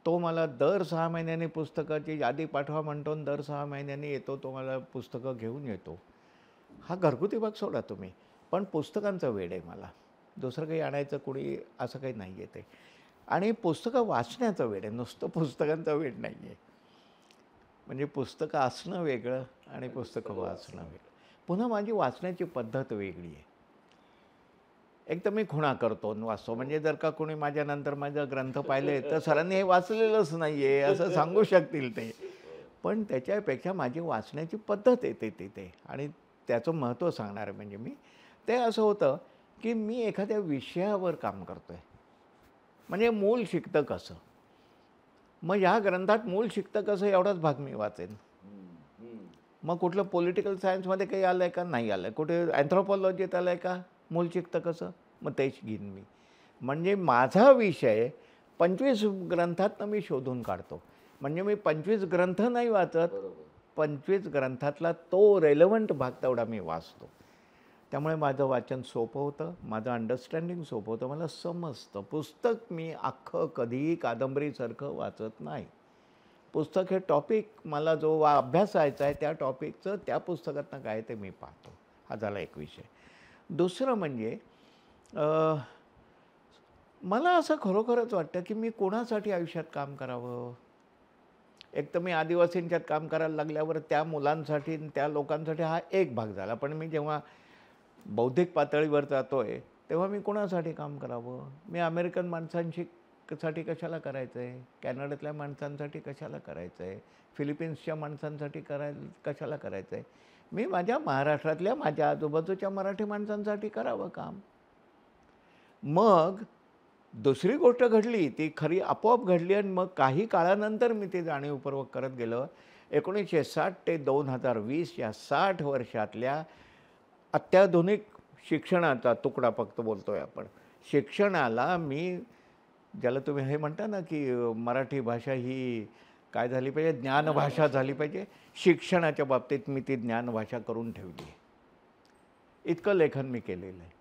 तो मला दर 6 महिन्यांनी पुस्तकाची यादी पाठवा म्हणतो, दर 6 महिन्यांनी येतो, तो मला पुस्तकं घेऊन येतो. हा घरगुती भाग सोडा तुम्ही, पण पुस्तकांचा वेड आहे मला. दुसरं काही आणायचं कुणी असं काही नाही आहे ते. आणि पुस्तकं वाचण्याचं वेड आहे, नुसतं पुस्तकांचा वेड नाही आहे. म्हणजे पुस्तकं असणं वेगळं आणि पुस्तकं वाचणं वेगळं. पुन्हा माझी वाचण्याची पद्धत वेगळी आहे. एक तर मी खुणा करतो आणि वाचतो. म्हणजे जर का कोणी माझ्यानंतर माझं ग्रंथ पाहिले तर सरांनी हे वाचलेलंच नाही आहे असं सांगू शकतील ते. पण त्याच्यापेक्षा माझी वाचण्याची पद्धत येते तिथे आणि त्याचं महत्त्व सांगणार आहे. म्हणजे मी ते असं होतं की मी एखाद्या विषयावर काम करतो आहे. म्हणजे मूल शिकतं कसं, मग ह्या ग्रंथात मूल शिकतं कसं एवढाच भाग मी वाचेन. मग कुठलं पॉलिटिकल सायन्समध्ये काही आलं आहे का, नाही आलं आहे. कुठे अँथ्रोपॉलॉजीत आलं आहे का मूल शिकतं कसं, मग तेच घेईन मी. म्हणजे माझा विषय 25 ग्रंथातनं मी शोधून काढतो. म्हणजे मी 25 ग्रंथ नाही वाचत, 25 ग्रंथातला तो रेलेव्हंट भाग तेवढा मी वाचतो. त्यामुळे माझं वाचन सोपं होतं, माझं अंडरस्टँडिंग सोपं होतं, मला समजतं. पुस्तक मी अख्खं कधीही कादंबरीसारखं वाचत नाही. पुस्तक हे टॉपिक मला जो अभ्यासायचा आहे त्या टॉपिकचं त्या पुस्तकातनं काय ते मी पाहतो. हा झाला एक विषय. दुसरं म्हणजे मला असं खरोखरच वाटतं की मी कोणासाठी आयुष्यात काम करावं. एक तर मी आदिवासींच्यात काम करायला लागल्यावर त्या मुलांसाठी त्या लोकांसाठी हा एक भाग झाला. पण मी जेव्हा बौद्धिक पातळीवर जातो आहे तेव्हा मी कोणासाठी काम करावं. मी अमेरिकन माणसांसाठी कशाला करायचं आहे, कॅनडातल्या माणसांसाठी कशाला करायचं आहे, फिलिपिन्सच्या माणसांसाठी कशाला करायचं आहे. मी माझ्या महाराष्ट्रातल्या माझ्या आजूबाजूच्या मराठी माणसांसाठी करावं काम. मग दुसरी गोष्ट घडली ती खरी आपोआप घडली आणि मग काही काळानंतर मी ते जाणीवपूर्वक करत गेलो. 1960 ते 2020 या 60 वर्षातल्या अत्याधुनिक शिक्षणाचा तुकडा फक्त बोलतो आहे आपण. शिक्षणाला मी ज्याला तुम्ही हे म्हणता ना की मराठी भाषा ही काय झाली पाहिजे, ज्ञानभाषा झाली पाहिजे. शिक्षणाच्या बाबतीत मी ती ज्ञानभाषा करून ठेवली आहे. इतकं लेखन मी केलेलं आहे.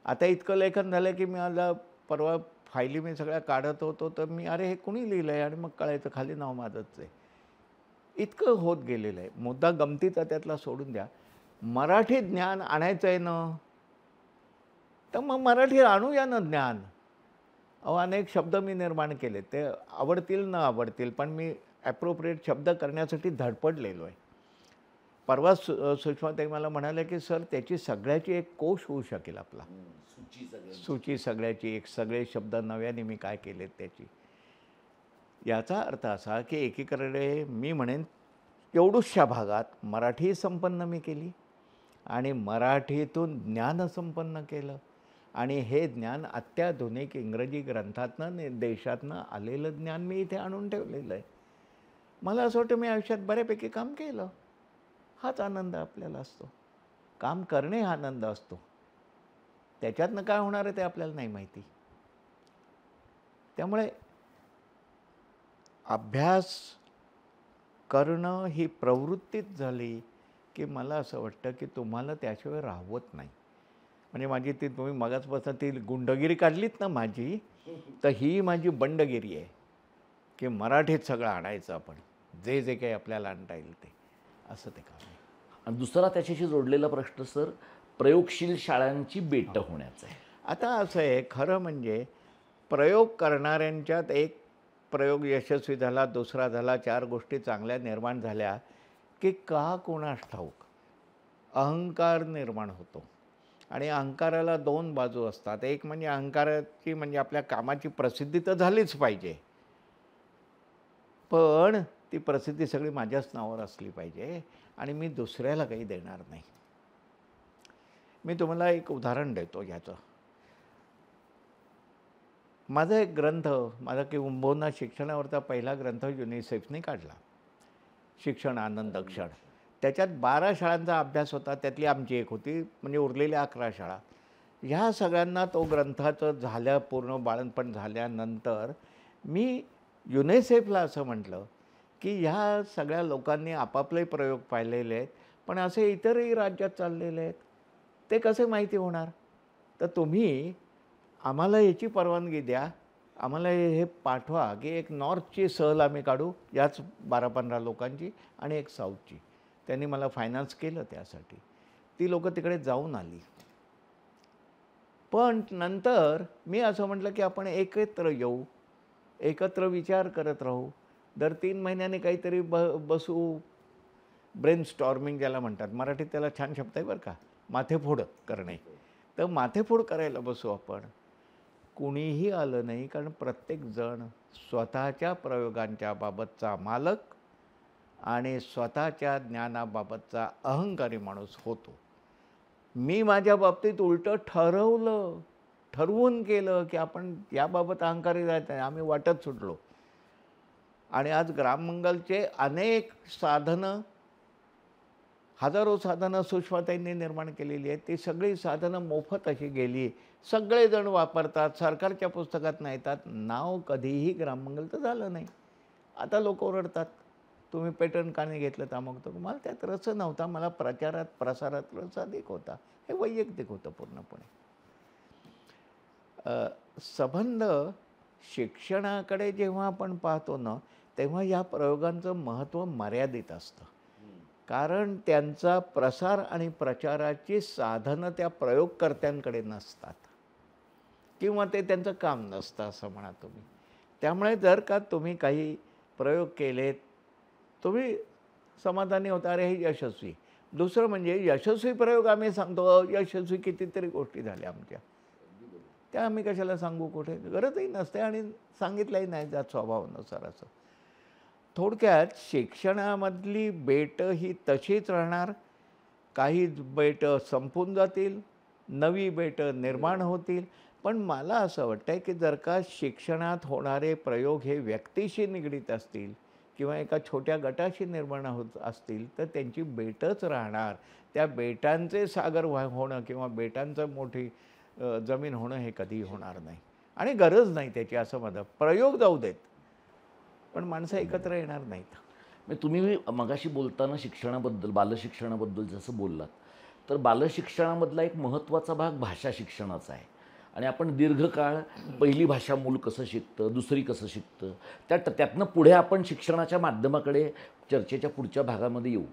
आता इतकं लेखन झालं की मला परवा फायली मी सगळ्या काढत होतो तर मी अरे हे कुणी लिहिलं आहे आणि मग कळायचं खाली नाव माझंच आहे. इतकं होत गेलेलं आहे. मुद्दा गमतीचा त्यातला सोडून द्या. मराठी ज्ञान आणायचं आहे ना तर मग मराठी आणूया ना ज्ञान. अनेक शब्द मी निर्माण केले, ते आवडतील न आवडतील पण मी ॲप्रोप्रिएट शब्द करण्यासाठी धडपडलेलो आहे. परवा सुषमाताई मला म्हणाले की सर त्याची सगळ्याची एक कोश होऊ शकेल आपला, सूची सगळ्याची, एक सगळे शब्द नव्याने मी काय केलेत त्याची. याचा अर्थ असा की एकीकडे मी म्हणेन एवढूशा भागात मराठी संपन्न मी केली आणि मराठीतून ज्ञान संपन्न केलं आणि हे ज्ञान अत्याधुनिक इंग्रजी ग्रंथातनं देशातनं आलेलं ज्ञान मी इथे आणून ठेवलेलं आहे. मला असं वाटतं मी आयुष्यात बऱ्यापैकी काम केलं. हाच आनंद आपल्याला असतो. काम करणे हा आनंद असतो. त्याच्यातनं काय होणार आहे ते आपल्याला नाही माहिती. त्यामुळे अभ्यास करणं ही प्रवृत्तीच झाली की मला असं वाटतं की तुम्हाला त्याशिवाय राहवत नाही. म्हणजे माझी ती तुम्ही मगाचपासून ती गुंडगिरी काढलीत ना माझी, तर ही माझी बंडगिरी आहे की मराठीत सगळं आणायचं आपण, जे जे काही आपल्याला आणता येईल ते, असं ते काम आहे. आणि दुसरा त्याच्याशी जोडलेला प्रश्न सर, प्रयोगशील शाळांची बेट होण्याचा आहे. आता असं आहे, खरं म्हणजे प्रयोग करणाऱ्यांच्यात एक प्रयोग यशस्वी झाला, दुसरा झाला, 4 गोष्टी चांगल्या निर्माण झाल्या की का कोणास ठाऊक अहंकार निर्माण होतो. आणि अहंकाराला 2 बाजू असतात. एक म्हणजे अहंकाराची म्हणजे आपल्या कामाची प्रसिद्धी तर झालीच पाहिजे, पण ती प्रसिद्धी सगळी माझ्याच नावावर असली पाहिजे आणि मी दुसऱ्याला काही देणार नाही. मी तुम्हाला एक उदाहरण देतो याचं. माझा एक ग्रंथ, माझा किंबहुना शिक्षणावरचा पहिला ग्रंथ युनिसेफने काढला, शिक्षण आनंद क्षण. त्याच्यात 12 शाळांचा अभ्यास होता, त्यातली आमची एक होती, म्हणजे उरलेल्या 11 शाळा. ह्या सगळ्यांना तो ग्रंथाचं झाल्या पूर्ण बाळंतपण झाल्यानंतर मी युनिसेफला असं म्हटलं की ह्या सगळ्या लोकांनी आपापले प्रयोग पाहिलेले आहेत, पण असे इतरही राज्यात चाललेले आहेत, ते कसे माहिती होणार? तर तुम्ही आम्हाला याची परवानगी द्या, आम्हाला हे पाठवा की एक नॉर्थची सहल आम्ही काढू, याच 12-15 लोकांची, आणि एक साऊथची. त्यांनी मला फायनान्स केलं त्यासाठी. ती लोकं तिकडे जाऊन आली. पण नंतर मी असं म्हटलं की आपण एकत्र येऊ, एकत्र विचार करत राहू, दर 3 महिन्याने काहीतरी बसू, ब्रेनस्टॉर्मिंग ज्याला म्हणतात, मराठीत त्याला छान शब्द आहे बरं का, माथेफोड करणे. तर माथेफोड करायला बसू आपण. कुणीही आलं नाही, कारण प्रत्येकजण स्वतःच्या प्रयोगांच्या बाबतचा मालक आणि स्वतःच्या ज्ञानाबाबतचा अहंकारी माणूस होतो. मी माझ्या बाबतीत उलटं ठरवून केलं की आपण याबाबत अहंकारी जायचं नाही. आम्ही वाटत सुटलो आणि आज ग्राममंगलचे अनेक साधनं, हजारो साधनं सुषमाताईंनी निर्माण केलेली आहेत. ती सगळी साधनं मोफत अशी गेली, सगळेजण वापरतात, सरकारच्या पुस्तकात नाही येतात. नाव कधीही ग्राममंगलचं झालं नाही. आता लोक ओरडतात, तुम्ही पेटंट का नाही घेतलं तामक तर. मला त्यात रस नव्हता, मला प्रचारात प्रसारात रस अधिक होता. हे वैयक्तिक होतं पूर्णपणे. संबंध शिक्षणाकडे जेव्हा आपण पाहतो ना, तेव्हा या प्रयोगांचं महत्त्व मर्यादित असतं, कारण त्यांचा प्रसार आणि प्रचाराची साधनं त्या प्रयोगकर्त्यांकडे नसतात किंवा ते त्यांचं काम नसतं असं म्हणा तुम्ही. त्यामुळे जर का तुम्ही काही प्रयोग केलेत, तुम्ही समाधानी होता, अरे हे यशस्वी. दुसरं म्हणजे यशस्वी प्रयोग आम्ही सांगतो, यशस्वी कितीतरी गोष्टी झाल्या आमच्या, त्या आम्ही कशाला सांगू, कुठे गरजही नसते आणि सांगितलंही नाही जात स्वभावानुसार. असं थोडक्यात शिक्षणामधली बेट ही तशीच राहणार. काही बेट संपून जातील, नवी बेट निर्माण होतील. पण मला असं वाटतं की जर का शिक्षणात होणारे प्रयोग हे व्यक्तीशी निगडीत असतील किंवा एका छोट्या गटाशी निर्माण होत असतील तर त्यांची बेटच राहणार. त्या बेटांचे सागर होणं किंवा बेटांचं मोठी जमीन होणं हे कधीही होणार नाही आणि गरज नाही त्याची, असं माझं. प्रयोग जाऊ देत, पण माणसं एकत्र येणार नाहीत. म्हणजे तुम्ही मगाशी बोलताना शिक्षणाबद्दल, बालशिक्षणाबद्दल जसं बोललात, तर बालशिक्षणामधला एक महत्त्वाचा भाग भाषा शिक्षणाचा आहे. आणि आपण दीर्घकाळ पहिली भाषा मूल कसं शिकतं, दुसरी कसं शिकतं, त्यातनं पुढे आपण शिक्षणाच्या माध्यमाकडे चर्चेच्या पुढच्या भागामध्ये येऊ.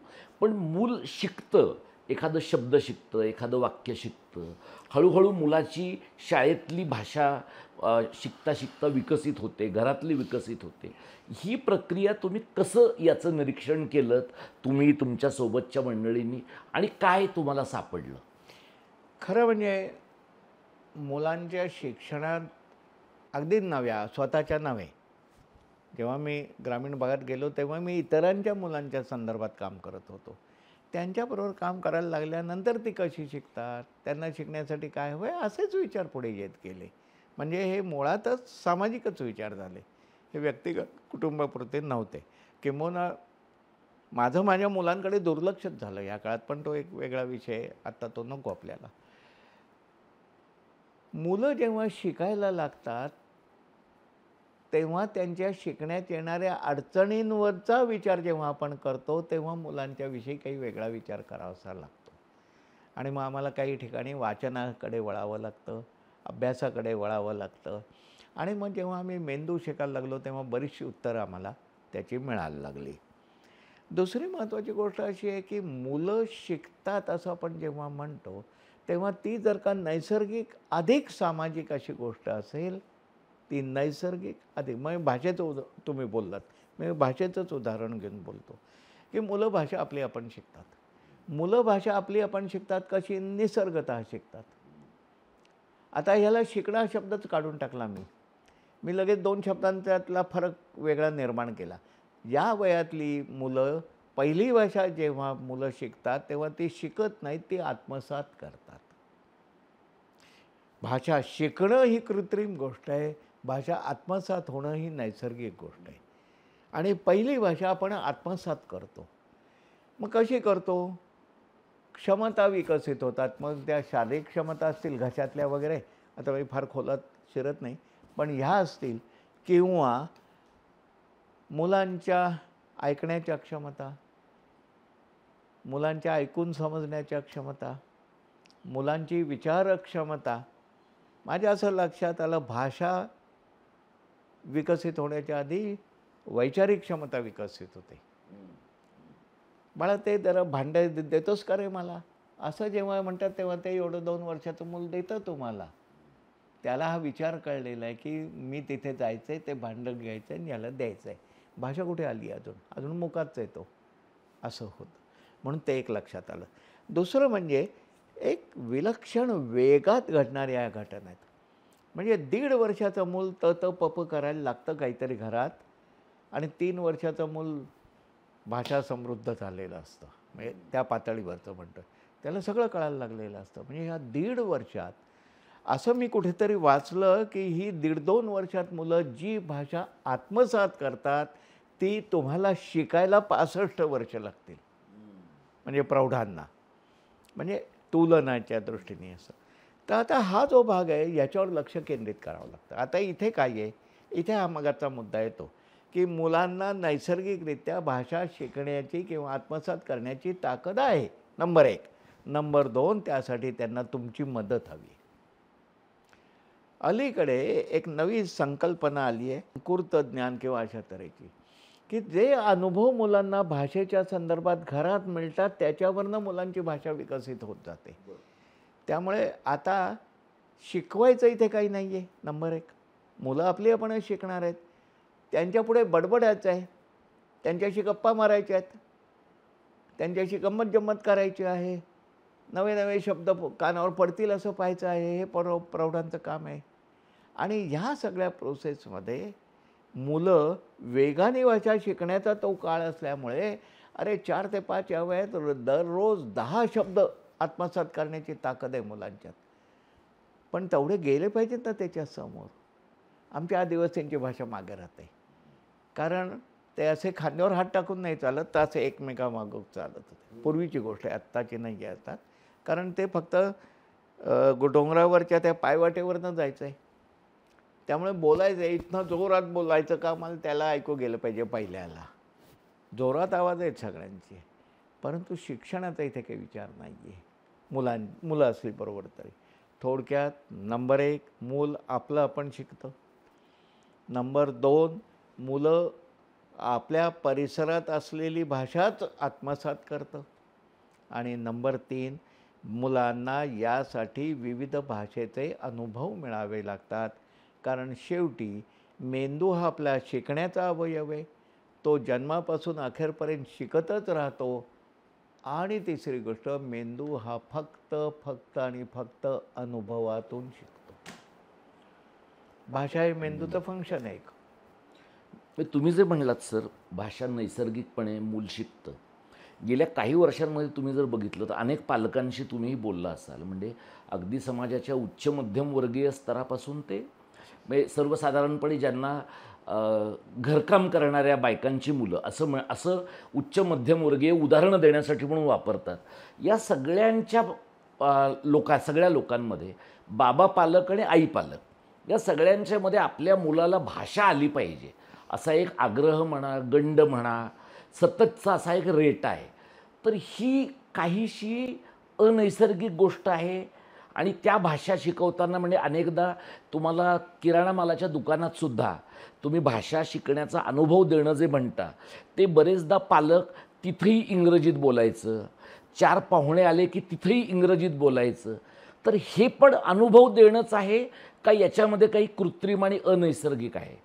पण मूल शिकतं, एखादं शब्द शिकतं, एखादं वाक्य शिकतं, हळूहळू मुलाची शाळेतली भाषा शिकता शिकता विकसित होते, घरातली विकसित होते. ही प्रक्रिया तुम्ही कसं याचं निरीक्षण केलं तुम्ही, तुमच्या सोबतच्या मंडळींनी, आणि काय तुम्हाला सापडलं? खरं म्हणजे मुलांच्या शिक्षणात अगदी नव्या, स्वतःच्या नव्हे, जेव्हा मी ग्रामीण भागात गेलो तेव्हा मी इतरांच्या मुलांच्या संदर्भात काम करत होतो. त्यांच्याबरोबर काम करायला लागल्यानंतर ती कशी शिकतात, त्यांना शिकण्यासाठी काय हवं आहे, असेच विचार पुढे येत गेले. म्हणजे हे मुळातच सामाजिकच विचार झाले, हे व्यक्तिगत कुटुंबापुरते नव्हते. किंबहुना माझं माझ्या मुलांकडे दुर्लक्षच झालं या काळात, पण तो एक वेगळा विषय आहे, आता तो नको आपल्याला. मुलं जेव्हा शिकायला लागतात तेव्हा त्यांच्या शिकण्यात येणाऱ्या अडचणींवरचा विचार जेव्हा आपण करतो तेव्हा मुलांच्या विषयी काही वेगळा विचार करावासा लागतो. आणि मग आम्हाला काही ठिकाणी वाचनाकडे वळावं लागतं, अभ्यासाकडे वळावं लागतं. आणि मग जेव्हा आम्ही मेंदू शिकायला लागलो तेव्हा बरीचशी उत्तरं आम्हाला त्याची मिळायला लागली. दुसरी महत्त्वाची गोष्ट अशी आहे की मुलं शिकतात असं आपण जेव्हा म्हणतो तेव्हा ती जर का नैसर्गिक अधिक सामाजिक अशी गोष्ट असेल, ती नैसर्गिक अधिक मग भाषेचं तुम्ही बोललात, मी भाषेचंच उदाहरण घेऊन बोलतो की मुलं भाषा आपली आपण शिकतात. मुलं भाषा आपली आपण शिकतात कशी? निसर्गतः शिकतात. आता ह्याला शिकणं हा शब्दच काढून टाकला मी लगेच 2 शब्दांच्यातला फरक वेगळा निर्माण केला. या वयातली मुलं पहिली भाषा जेव्हा मुलं शिकतात तेव्हा ती शिकत नाहीत, ती आत्मसात करतात. भाषा शिकणं ही कृत्रिम गोष्ट आहे, भाषा आत्मसात होणं ही नैसर्गिक गोष्ट आहे. आणि पहिली भाषा आपण आत्मसात करतो. मग कशी करतो? क्षमता विकसित होतात. मग त्या शारीरिक क्षमता असतील घशातल्या वगैरे, आता मी फार खोलात शिरत नाही, पण ह्या असतील किंवा मुलांच्या ऐकण्याच्या क्षमता, मुलांच्या ऐकून समजण्याच्या क्षमता, मुलांची विचारक्षमता. माझ्या असं लक्षात आलं भाषा विकसित होण्याच्या आधी वैचारिक क्षमता विकसित होते. मला ते जरा भांडे देतोस का रे मला, असं जेव्हा म्हणतात तेव्हा ते एवढं 2 वर्षाचं मूल देतं तुम्हाला. त्याला हा विचार कळलेला आहे की मी तिथे जायचं आहे, ते भांडं घ्यायचं आहे आणि याला द्यायचं आहे. भाषा कुठे आली अजून मुकाच आहे तो, असं होतं. म्हणून ते एक लक्षात आलं. दुसरं म्हणजे एक विलक्षण वेगात घडणाऱ्या या घटना आहेत. म्हणजे 1.5 वर्षाचं मूल पप करायला लागतं काहीतरी घरात आणि 3 वर्षाचं मूल भाषा समृद्ध झालेलं असतं, म्हणजे त्या पातळीवरचं म्हणतं, त्याला सगळं कळायला लागलेलं असतं. म्हणजे ह्या 1.5 वर्षात असं मी कुठेतरी वाचलं की ही 1.5-2 वर्षात मुलं जी भाषा आत्मसात करतात ती तुम्हाला शिकायला 65 वर्ष लागतील, म्हणजे प्रौढांना, म्हणजे तुलनाच्या दृष्टीने असं. तर आता हा जो भाग आहे याच्यावर लक्ष केंद्रित करावं लागतं. आता इथे काय आहे, इथे हा मगाचा मुद्दा येतो की मुलांना नैसर्गिकरित्या भाषा शिकण्याची किंवा आत्मसात करण्याची ताकद आहे, नंबर 1. नंबर 2, त्यासाठी त्यांना तुमची मदत हवी. अलीकडे एक नवी संकल्पना आली आहे, अंकुरत ज्ञान किंवा अशा तऱ्हेची, की जे अनुभव मुलांना भाषेच्या संदर्भात घरात मिळतात त्याच्यावरनं मुलांची भाषा विकसित होत जाते. त्यामुळे आता शिकवायचं इथे काही नाही आहे, नंबर 1. मुलं आपली आपणच शिकणार आहेत, त्यांच्यापुढे बडबडायचं आहे, त्यांच्याशी गप्पा मारायच्या आहेत, त्यांच्याशी गंमत जम्मत करायची आहे, नवे नवे शब्द कानावर पडतील असं पाहायचं आहे, हे प्रौढांचं काम आहे. आणि ह्या सगळ्या प्रोसेसमध्ये मुलं वेगाने भाषा शिकण्याचा तो काळ असल्यामुळे 4 ते 5 या वयात दररोज 10 शब्द आत्मसात करण्याची ताकद आहे मुलांच्यात. पण तेवढे गेले पाहिजेत ना त्याच्यासमोर. आमच्या आदिवासींची भाषा मागे राहते, कारण ते असे खांद्यावर हात टाकून नाही चालत, तर असे एकमेकामागं चालत होते. पूर्वीची गोष्ट आहे, आत्ताची नाही आहे आता. कारण ते फक्त डोंगरावरच्या त्या पायवाटेवरनं जायचं आहे, त्यामुळे बोलायचं आहे, इथनं जोरात बोलायचं का, मला त्याला ऐकू गेलं पाहिजे पहिल्याला. जोरात आवाज आहेत सगळ्यांचे, परंतु शिक्षणाचा इथे काही विचार नाही आहे. मुलं असली बरोबर तरी. थोडक्यात नंबर 1, मूल आपलं आपण शिकतं. नंबर 2, मुलं आपल्या परिसरात असलेली भाषाच आत्मसात करतं. आणि नंबर 3, मुलांना यासाठी विविध भाषेचे अनुभव मिळावे लागतात, कारण शेवटी मेंदू हा आपला शिकण्याचा अवयव आहे. तो जन्मापासून अखेरपर्यंत शिकतच राहतो. आणि तिसरी गोष्ट, मेंदू हा फक्त आणि फक्त अनुभवातून शिकतो. भाषा हे मेंदूचं फंक्शन आहे. तुम्ही जे म्हणलात सर, भाषा नैसर्गिकपणे मूल शिकतं. गेल्या काही वर्षांमध्ये तुम्ही जर बघितलं तर अनेक पालकांशी तुम्हीही बोलला असाल. म्हणजे अगदी समाजाच्या उच्च मध्यमवर्गीय स्तरापासून ते म्हणजे सर्वसाधारणपणे ज्यांना घरकाम करणाऱ्या बायकांची मुलं असं उच्च मध्यमवर्गीय उदाहरणं देण्यासाठी म्हणून वापरतात. या सगळ्यांच्या सगळ्या लोकांमध्ये बाबा पालक आणि आई पालक या सगळ्यांच्यामध्ये आपल्या मुलाला भाषा आली पाहिजे असा एक आग्रह म्हणा, गंड म्हणा, सततचा असा एक रेट आहे. तर ही काहीशी अनैसर्गिक गोष्ट आहे आणि त्या भाषा शिकवताना म्हणजे अनेकदा तुम्हाला किराणा मालाच्या दुकानात सुद्धा तुम्ही भाषा शिकण्याचा अनुभव देणं जे म्हणता ते बरेचदा पालक तिथेही इंग्रजीत बोलायचं, 4 पाहुणे आले की तिथेही इंग्रजीत बोलायचं. तर हे पण अनुभव देणंच आहे का याच्यामध्ये काही कृत्रिम आणि अनैसर्गिक आहे?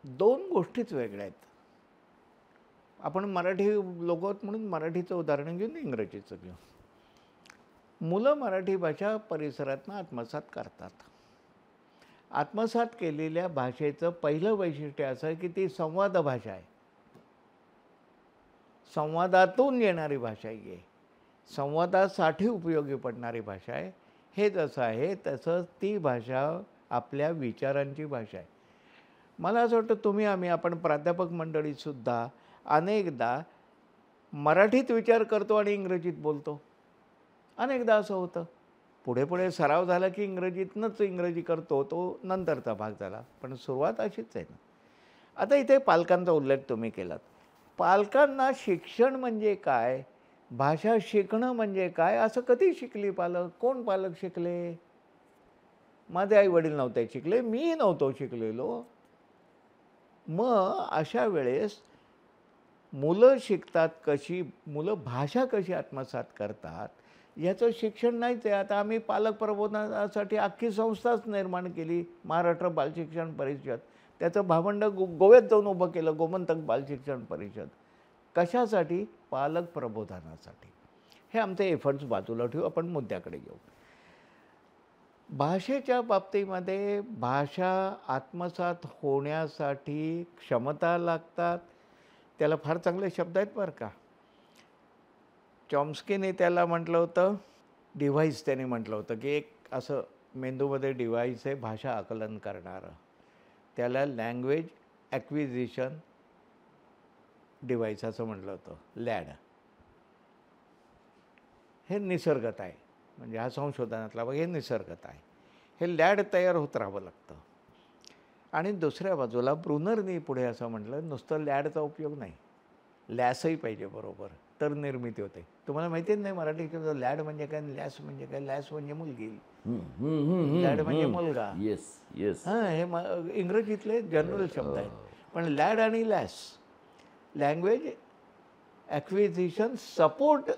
दोन गोष्टीच वेगळ्या आहेत. आपण मराठी लोक आहोत म्हणून मराठीचं उदाहरण घेऊन इंग्रजीचं घेऊ. मुलं मराठी भाषा परिसरातनं आत्मसात करतात. आत्मसात केलेल्या भाषेचं पहिलं वैशिष्ट्य असं आहे की ती संवाद भाषा आहे. संवादातून येणारी भाषा आहे. संवादासाठी उपयोगी पडणारी भाषा आहे. हे जसं आहे तसंच ती भाषा आपल्या विचारांची भाषा आहे. मला असं वाटतं आपण प्राध्यापक मंडळीसुद्धा अनेकदा मराठीत विचार करतो आणि इंग्रजीत बोलतो. अनेकदा असं होतं. पुढे पुढे सराव झाला की इंग्रजी करतो, तो नंतरचा भाग झाला. पण सुरुवात अशीच आहे ना. आता इथे पालकांचा उल्लेख तुम्ही केलात. पालकांना शिक्षण म्हणजे काय, भाषा शिकणं म्हणजे काय असं कधी शिकली पालक? कोण पालक शिकले? माझे आई वडील नव्हते शिकले, मी नव्हतो शिकलेलो. मग अशा वेळेस मुलं शिकतात कशी, मुलं भाषा कशी आत्मसात करतात याचं शिक्षण नाहीच आहे. आता आम्ही पालक प्रबोधनासाठी अख्खी संस्थाच निर्माण केली, महाराष्ट्र बालशिक्षण परिषद. त्याचं भावंड गोव्यात जाऊन उभं केलं, गोमंतक बालशिक्षण परिषद. कशासाठी? पालक प्रबोधनासाठी. हे आमचे एफर्ट्स बाजूला ठेवू, आपण मुद्द्याकडे येऊ. भाषेच्या बाबतीमध्ये भाषा आत्मसात होण्यासाठी क्षमता लागतात. त्याला फार चांगले शब्द आहेत बरं का. चॉम्स्कीने त्याला म्हटलं होतं, डिव्हाइस त्याने म्हटलं होतं की एक असं मेंदूमध्ये डिव्हाइस आहे भाषा आकलन करणारं. त्याला लँग्वेज ॲक्विजिशन डिव्हाइस असं म्हटलं होतं, लॅड. हे निसर्गत आहे, म्हणजे हा संशोधनातला हे निसर्गत आहे. हे लॅड तयार होत राहावं लागतं. आणि दुसऱ्या बाजूला ब्रुनरनी पुढे असं म्हटलं, नुसतं लॅडचा उपयोग नाही, लॅसही पाहिजे बरोबर, तर निर्मिती होते. तुम्हाला माहितीच नाही मराठी लॅड म्हणजे काय, लॅस म्हणजे काय. लॅस म्हणजे मुलगी, लॅड म्हणजे मुलगा. Yes yes. हां, हे इंग्रजीतले जनरल शब्द आहेत. पण लॅड आणि less, language acquisition support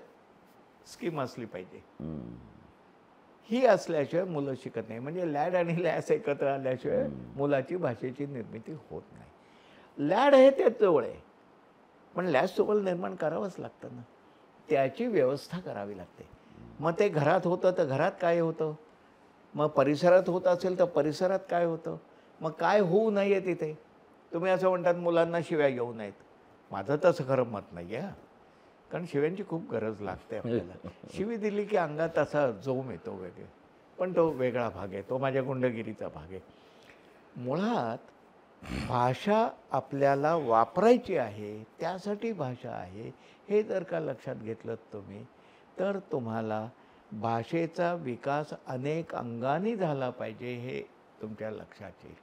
scheme असली पाहिजे. ही असल्याशिवाय मुलं शिकत नाही. म्हणजे लॅड आणि लॅस एकत्र आल्याशिवाय मुलाची भाषेची निर्मिती होत नाही. लॅड हे त्याच जवळ आहे, पण लॅस तुम्हाला निर्माण करावंच लागतं ना. त्याची व्यवस्था करावी लागते. मग ते घरात होतं तर घरात काय होतं, मग परिसरात होत असेल तर परिसरात काय होतं, मग काय होऊ नये तिथे. तुम्ही असं म्हणतात मुलांना शिव्या घेऊ नयेत. माझं तसं खरं मत नाही आहे, कारण शिव्यांची खूप गरज लागते आपल्याला. शिवी दिली की अंगात असा जोम येतो वेगळे, पण तो वेगळा भाग आहे, तो माझ्या गुंडगिरीचा भाग आहे. मुळात भाषा आपल्याला वापरायची आहे, त्यासाठी भाषा आहे. हे जर का लक्षात घेतलं तुम्ही, तर तुम्हाला भाषेचा विकास अनेक अंगांनी झाला पाहिजे हे तुमच्या लक्षात येईल.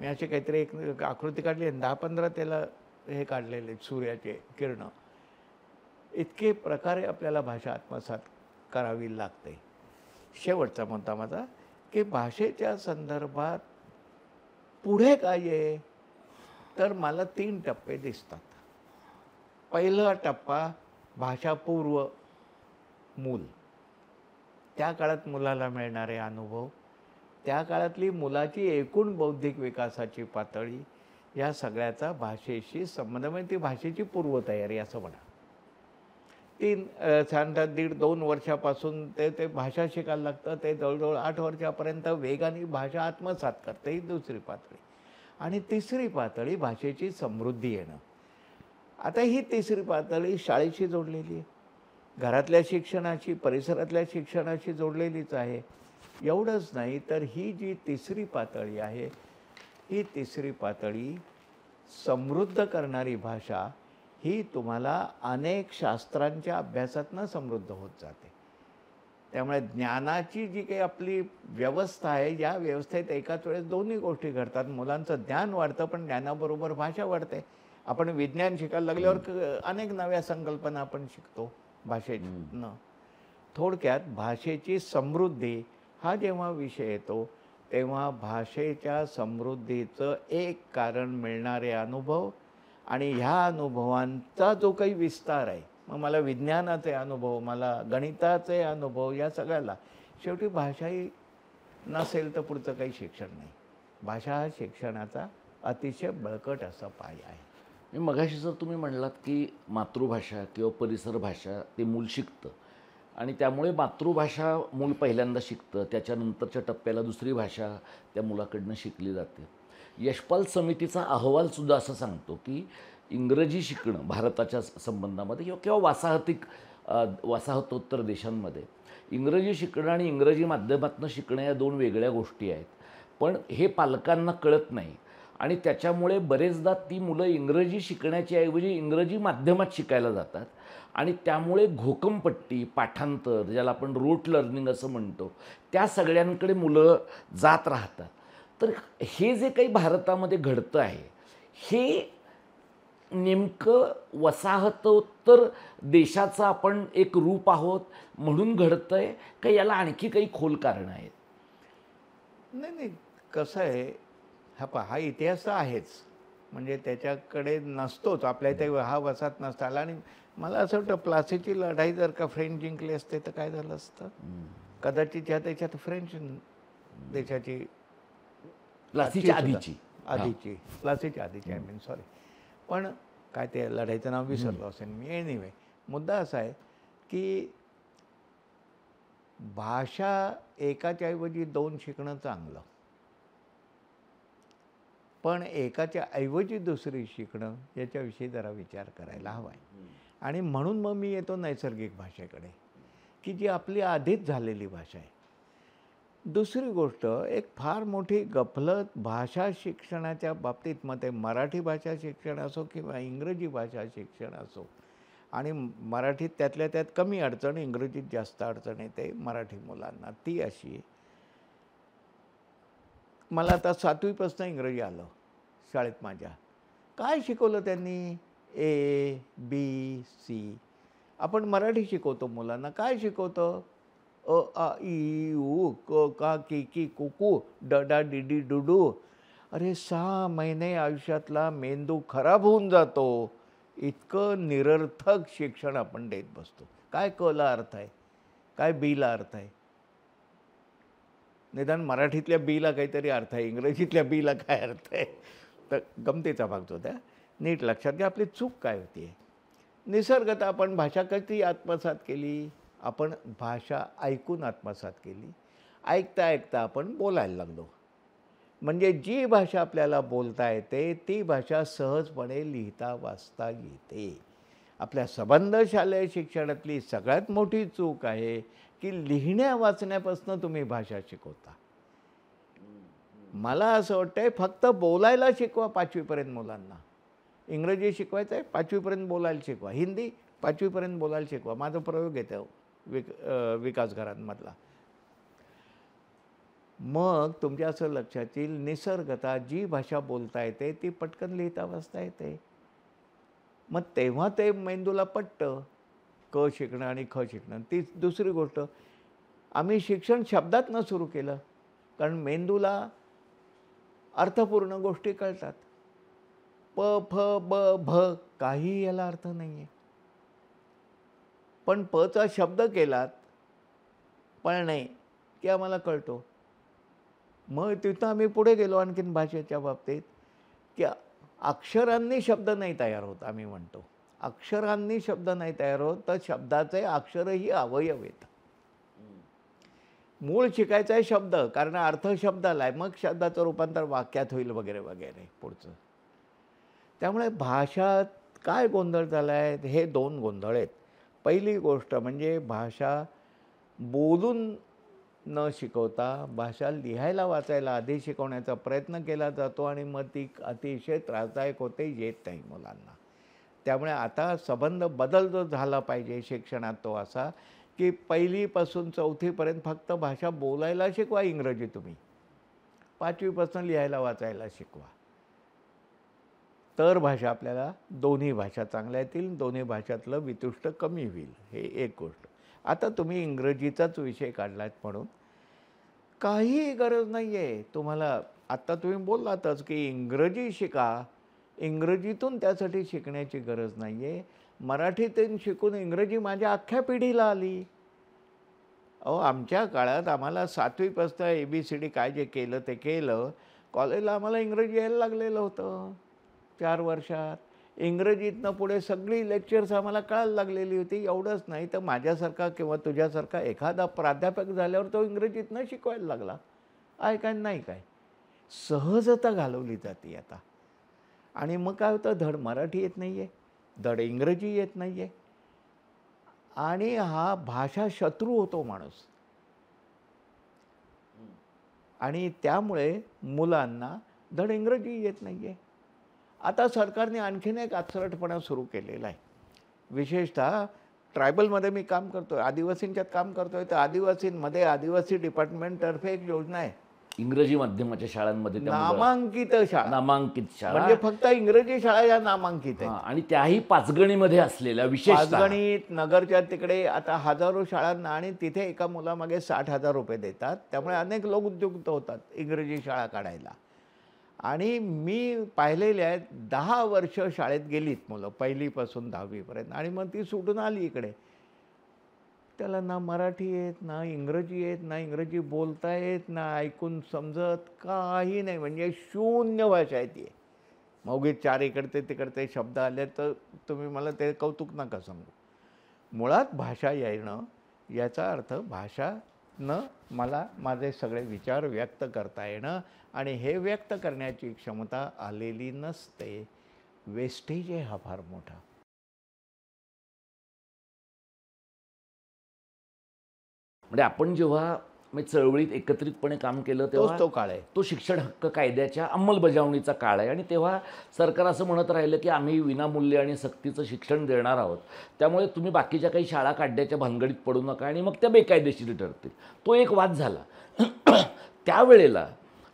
मी अशी काहीतरी एक आकृती काढली आहे, 10-15 त्याला हे काढलेले सूर्याचे किरणं. इतके प्रकारे आपल्याला भाषा आत्मसात करावी लागते. शेवटचा मुद्दा माझा की भाषेच्या संदर्भात पुढे काय आहे, तर मला 3 टप्पे दिसतात. पहिला टप्पा भाषापूर्व मूल, त्या काळात मुलाला मिळणारे अनुभव, त्या काळातली मुलाची एकूण बौद्धिक विकासाची पातळी, या सगळ्याचा भाषेशी संबंध. म्हणजे ती भाषेची पूर्वतयारी असं म्हणा. 1.5-2 वर्षापासून ते भाषा शिकायला लागतं. ते जवळजवळ 8 वर्षापर्यंत वेगाने भाषा आत्मसात करते, ही दुसरी पातळी. आणि तिसरी पातळी भाषेची समृद्धी येणं. आता ही तिसरी पातळी शाळेशी जोडलेली आहे, घरातल्या शिक्षणाशी, परिसरातल्या शिक्षणाशी जोडलेलीच आहे. एवढंच नाही तर ही जी तिसरी पातळी आहे, ही तिसरी पातळी समृद्ध करणारी भाषा ही तुम्हाला अनेक शास्त्रांच्या अभ्यासातनं समृद्ध होत जाते. त्यामुळे ज्ञानाची जी काही आपली व्यवस्था आहे, या व्यवस्थेत एकाच वेळेस दोन्ही गोष्टी घडतात. मुलांचं ज्ञान वाढतं, पण ज्ञानाबरोबर भाषा वाढते. आपण विज्ञान शिकायला लागल्यावर अनेक नव्या संकल्पना आपण शिकतो भाषेतनं. थोडक्यात भाषेची समृद्धी हा जेव्हा विषय येतो, तेव्हा भाषेच्या समृद्धीचं एक कारण मिळणारे अनुभव आणि ह्या अनुभवांचा जो काही विस्तार आहे, मग मला विज्ञानाचे अनुभव, मला गणिताचे अनुभव, या सगळ्याला शेवटी भाषाही नसेल तर पुढचं काही शिक्षण नाही. भाषा हा शिक्षणाचा अतिशय बळकट असा पाय आहे. मगाशी जर तुम्ही म्हणलात की मातृभाषा किंवा परिसर भाषा ते मूल शिकतं आणि त्यामुळे मातृभाषा मूल पहिल्यांदा शिकतं, त्याच्यानंतरच्या टप्प्याला दुसरी भाषा त्या मुलाकडनं शिकली जाते. यशपाल समितीचा अहवालसुद्धा असं सांगतो की इंग्रजी शिकणं भारताच्या संबंधामध्ये किंवा वसाहतोत्तर देशांमध्ये इंग्रजी शिकणं आणि इंग्रजी माध्यमातून शिकणं या दोन वेगळ्या गोष्टी आहेत. पण हे पालकांना कळत नाही आणि त्याच्यामुळे बरेचदा ती मुलं इंग्रजी शिकण्याच्या ऐवजी इंग्रजी माध्यमात शिकायला जातात आणि त्यामुळे घोकमपट्टी, पाठांतर, ज्याला आपण रोट लर्निंग असं म्हणतो, त्या सगळ्यांकडे मुलं जात राहतात. तर हे जे काही भारतामध्ये घडतं आहे, हे नेमकं वसाहतोत्तर देशाचं आपण एक रूप आहोत म्हणून घडतं आहे का याला आणखी काही खोल कारणं आहेत? नाही, कसं आहे, हा इतिहास तर आहेच, म्हणजे त्याच्याकडे नसतोच. आपल्या इथे हा वसाहत नसता आला. आणि मला असं वाटतं प्लासीची लढाई जर का फ्रेंच जिंकली असते तर काय झालं असतं, कदाचित ह्या देशात फ्रेंच देशाची प्लासीच्या आधीची आय मीन सॉरी, पण काय ते लढाईचं नाव विसरलो असेल मी. एनिवे, मुद्दा असा आहे की भाषा एकाच्या ऐवजी दोन शिकणं चांगलं, पण एकाच्या ऐवजी दुसरी शिकणं याच्याविषयी जरा विचार करायला हवा आहे. आणि म्हणून मग मी येतो नैसर्गिक भाषेकडे, की जी आपली आधीच झालेली भाषा आहे. दुसरी गोष्ट, एक फार मोठी गफलत भाषा शिक्षणाच्या बाबतीत, मग ते मराठी भाषा शिक्षण असो किंवा इंग्रजी भाषा शिक्षण असो, आणि मराठीत त्यातल्या त्यात कमी अडचण, इंग्रजीत जास्त अडचण येते मराठी मुलांना. ती अशी, मला आता 7वीपासून इंग्रजी आलं शाळेत माझ्या. काय शिकवलं त्यांनी? A B C. आपण मराठी शिकवतो मुलांना, काय शिकवतो? अ आ इ उ क का की की कुकू ड डा डी डी डुडू. अरे 6 महिने आयुष्यातला मेंदू खराब होऊन जातो. इतकं निरर्थक शिक्षण आपण देत बसतो. काय क ला अर्थ आहे, काय बी ला अर्थ आहे? निदान मराठीतल्या बीला काहीतरी अर्थ आहे, इंग्रजीतल्या बीला काय अर्थ आहे? तर गमतीचा भाग जो त्या नीट लक्षात घ्या, आपली चूक काय होती आहे. निसर्गत आपण भाषा कधी आत्मसात केली? आपण भाषा ऐकून आत्मसात केली. ऐकता ऐकता आपण बोलायला लागलो. म्हणजे जी भाषा आपल्याला बोलता येते ती भाषा सहजपणे लिहिता वाचता येते. आपल्या संबंध शालेय शिक्षणातली सगळ्यात मोठी चूक आहे की लिहिण्या वाचण्यापासून तुम्ही भाषा शिकवता. मला असं वाटतंय फक्त बोलायला शिकवा 5वीपर्यंत मुलांना. इंग्रजी शिकवायचं आहे 5वीपर्यंत बोलायला शिकवा, हिंदी 5वीपर्यंत बोलायला शिकवा. माझा प्रयोग येतो विकास घरांमधला. मग तुमच्या असं लक्षात येईल, निसर्गता जी भाषा बोलता येते ती पटकन लिहिता वाचता येते. मग तेव्हा ते मेंदूला पटतं, क शिकणं आणि ख शिकणं. ती दुसरी गोष्ट, आम्ही शिक्षण शब्दातनं सुरू केलं, कारण मेंदूला अर्थपूर्ण गोष्टी कळतात. प फ ब भ काही याला अर्थ नाही आहे, पण पचा शब्द केलात पळणे की आम्हाला कळतो. मग तिथं आम्ही पुढे गेलो आणखीन भाषेच्या बाबतीत, की अक्षरांनी शब्द नाही तयार होत. आम्ही म्हणतो अक्षरांनी शब्द नाही तयार होत, तर शब्दाचे अक्षरही अवयव आहेत. मूळ शिकायचा आहे शब्द, कारण अर्थ शब्दाला आहे, मग शब्दाचं रूपांतर वाक्यात होईल वगैरे वगैरे पुढचं. त्यामुळे भाषात काय गोंधळ झाला आहे, हे 2 गोंधळ आहेत. पहिली गोष्ट म्हणजे भाषा बोलून न शिकवता भाषा लिहायला वाचायला आधी शिकवण्याचा प्रयत्न केला जातो आणि मग ती अतिशय त्रासदायक होते, येत नाही मुलांना. त्यामुळे आता संबंध बदल जो झाला पाहिजे शिक्षणात तो असा, की 1ली पासून 4थीपर्यंत फक्त भाषा बोलायला शिकवा इंग्रजी तुम्ही. 5वीपासून लिहायला वाचायला शिकवा. तर भाषा आपल्याला दोन्ही भाषा चांगल्या येतील, दोन्ही भाषातलं वितुष्ट कमी होईल. हे एक गोष्ट. आता तुम्ही इंग्रजीचाच विषय काढलात म्हणून काहीही गरज नाही आहे तुम्हाला. आत्ता तुम्ही बोललातच की इंग्रजी शिका, इंग्रजीतून त्यासाठी शिकण्याची गरज नाही आहे. मराठीतून शिकून इंग्रजी माझ्या अख्ख्या पिढीला आली. अहो, आमच्या काळात आम्हाला 7वीपासून ABCD काय जे केलं ते केलं. कॉलेजला आम्हाला इंग्रजी यायला लागलेलं होतं 4 वर्षात. इंग्रजीतनं पुढे सगळी लेक्चर्स आम्हाला कळायला लागलेली होती. एवढंच नाही तर माझ्यासारखा किंवा तुझ्यासारखा एखादा प्राध्यापक झाल्यावर तो इंग्रजीतनं शिकवायला लागला. आहे काय नाही काय, सहजता घालवली जाते आता. आणि मग काय होतं, धड मराठी येत नाही आहे, धड इंग्रजी येत नाही आहे, आणि हा भाषा शत्रू होतो माणूस. आणि त्यामुळे मुलांना धड इंग्रजी येत नाही आहे. आता सरकारने आणखीन एक आचरटपणा सुरू केलेला आहे. विशेषतः ट्रायबलमध्ये मी काम करतो आहे, आदिवासींच्यात काम करतो आहे, तर आदिवासींमध्ये आदिवासी डिपार्टमेंटतर्फे एक योजना आहे, इंग्रजी माध्यमाच्या शाळांमध्ये नामांकित शाळा. नामांकित शाळा म्हणजे फक्त इंग्रजी शाळा या नामांकित आहेत. आणि त्याही पाचगणीमध्ये असलेल्या विशेष पाचगणीत नगरच्या तिकडे आता हजारो शाळांना, आणि तिथे एका मुलामागे 60,000 रुपये देतात. त्यामुळे अनेक लोक उद्युक्त होतात इंग्रजी शाळा काढायला. आणि मी पाहिलेले आहेत 10 वर्ष शाळेत गेलीत मुलं 1लीपासून 10वीपर्यंत, आणि मग ती सुटून आली इकडे. त्याला ना मराठी येत, ना इंग्रजी येत, ना इंग्रजी बोलता येत, ना ऐकून समजत, काही नाही. म्हणजे शून्य भाषा आहे ती. मग 4 इकडचे तिकडचे शब्द आले तर तुम्ही मला ते कौतुक नका सांगू. मुळात भाषा येणं याचा अर्थ भाषानं मला माझे सगळे विचार व्यक्त करता येणं, आणि हे व्यक्त करण्याची क्षमता आलेली नसते. वेस्टेज आहे हा फार मोठा. म्हणजे आपण जेव्हा चळवळीत एकत्रितपणे काम केलं तेव्हा तो काळ आहे. तो शिक्षण हक्क कायद्याच्या अंमलबजावणीचा काळ आहे. आणि तेव्हा सरकार असं म्हणत राहिलं की आम्ही विनामूल्य आणि सक्तीचं शिक्षण देणार आहोत, त्यामुळे तुम्ही बाकीच्या काही शाळा काढण्याच्या भानगडीत पडू नका, आणि मग त्या बेकायदेशीर ठरतील. तो एक वाद झाला. त्यावेळेला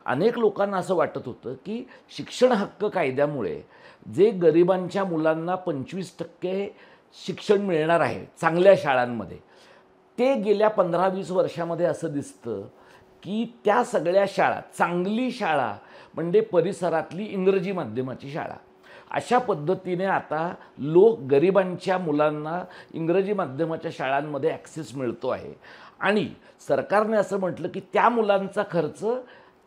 अनेक लोकांना असं वाटत होतं की शिक्षण हक्क कायद्यामुळे जे गरिबांच्या मुलांना 25% शिक्षण मिळणार आहे चांगल्या शाळांमध्ये, ते गेल्या 15-20 वर्षामध्ये असं दिसतं की त्या सगळ्या शाळा, चांगली शाळा म्हणजे परिसरातली इंग्रजी माध्यमाची शाळा, अशा पद्धतीने आता लोक गरिबांच्या मुलांना इंग्रजी माध्यमाच्या शाळांमध्ये ॲक्सेस मिळतो आहे. आणि सरकारने असं म्हटलं की त्या मुलांचा खर्च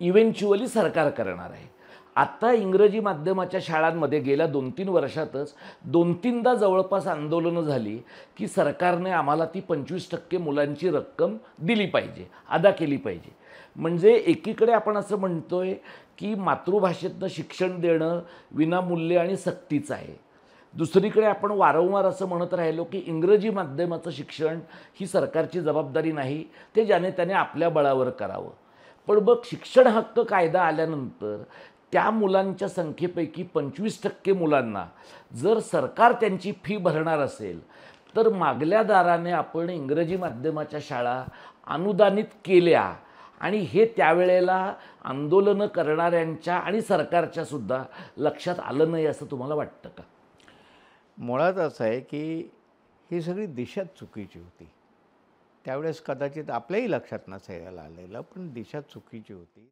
इव्हेंच्युअली सरकार करणार आहे. आत्ता इंग्रजी माध्यमाच्या शाळांमध्ये गेल्या 2-3 वर्षातच 2-3दा जवळपास आंदोलनं झाली की सरकारने आम्हाला ती 25% मुलांची रक्कम दिली पाहिजे, अदा केली पाहिजे. म्हणजे एकीकडे आपण असं म्हणतोय की मातृभाषेतनं शिक्षण देणं विनामूल्य आणि सक्तीचं आहे. दुसरीकडे आपण वारंवार असं म्हणत राहिलो की इंग्रजी माध्यमाचं शिक्षण ही सरकारची जबाबदारी नाही, ते ज्याने त्याने आपल्या बळावर करावं. पण मग शिक्षण हक्क कायदा आल्यानंतर त्या मुलांच्या संख्येपैकी 25% मुलांना जर सरकार त्यांची फी भरणार असेल, तर मागल्या दाराने आपण इंग्रजी माध्यमाच्या शाळा अनुदानित केल्या, आणि हे त्यावेळेला आंदोलनं करणाऱ्यांच्या आणि सरकारच्या सुद्धा लक्षात आलं नाही असं तुम्हाला वाटतं का? मुळात असं आहे की ही सगळी दिशा चुकीची होती. त्यावेळेस कदाचित आपल्याही लक्षात नसायला आलेलं, पण दिशा चुकीची होती.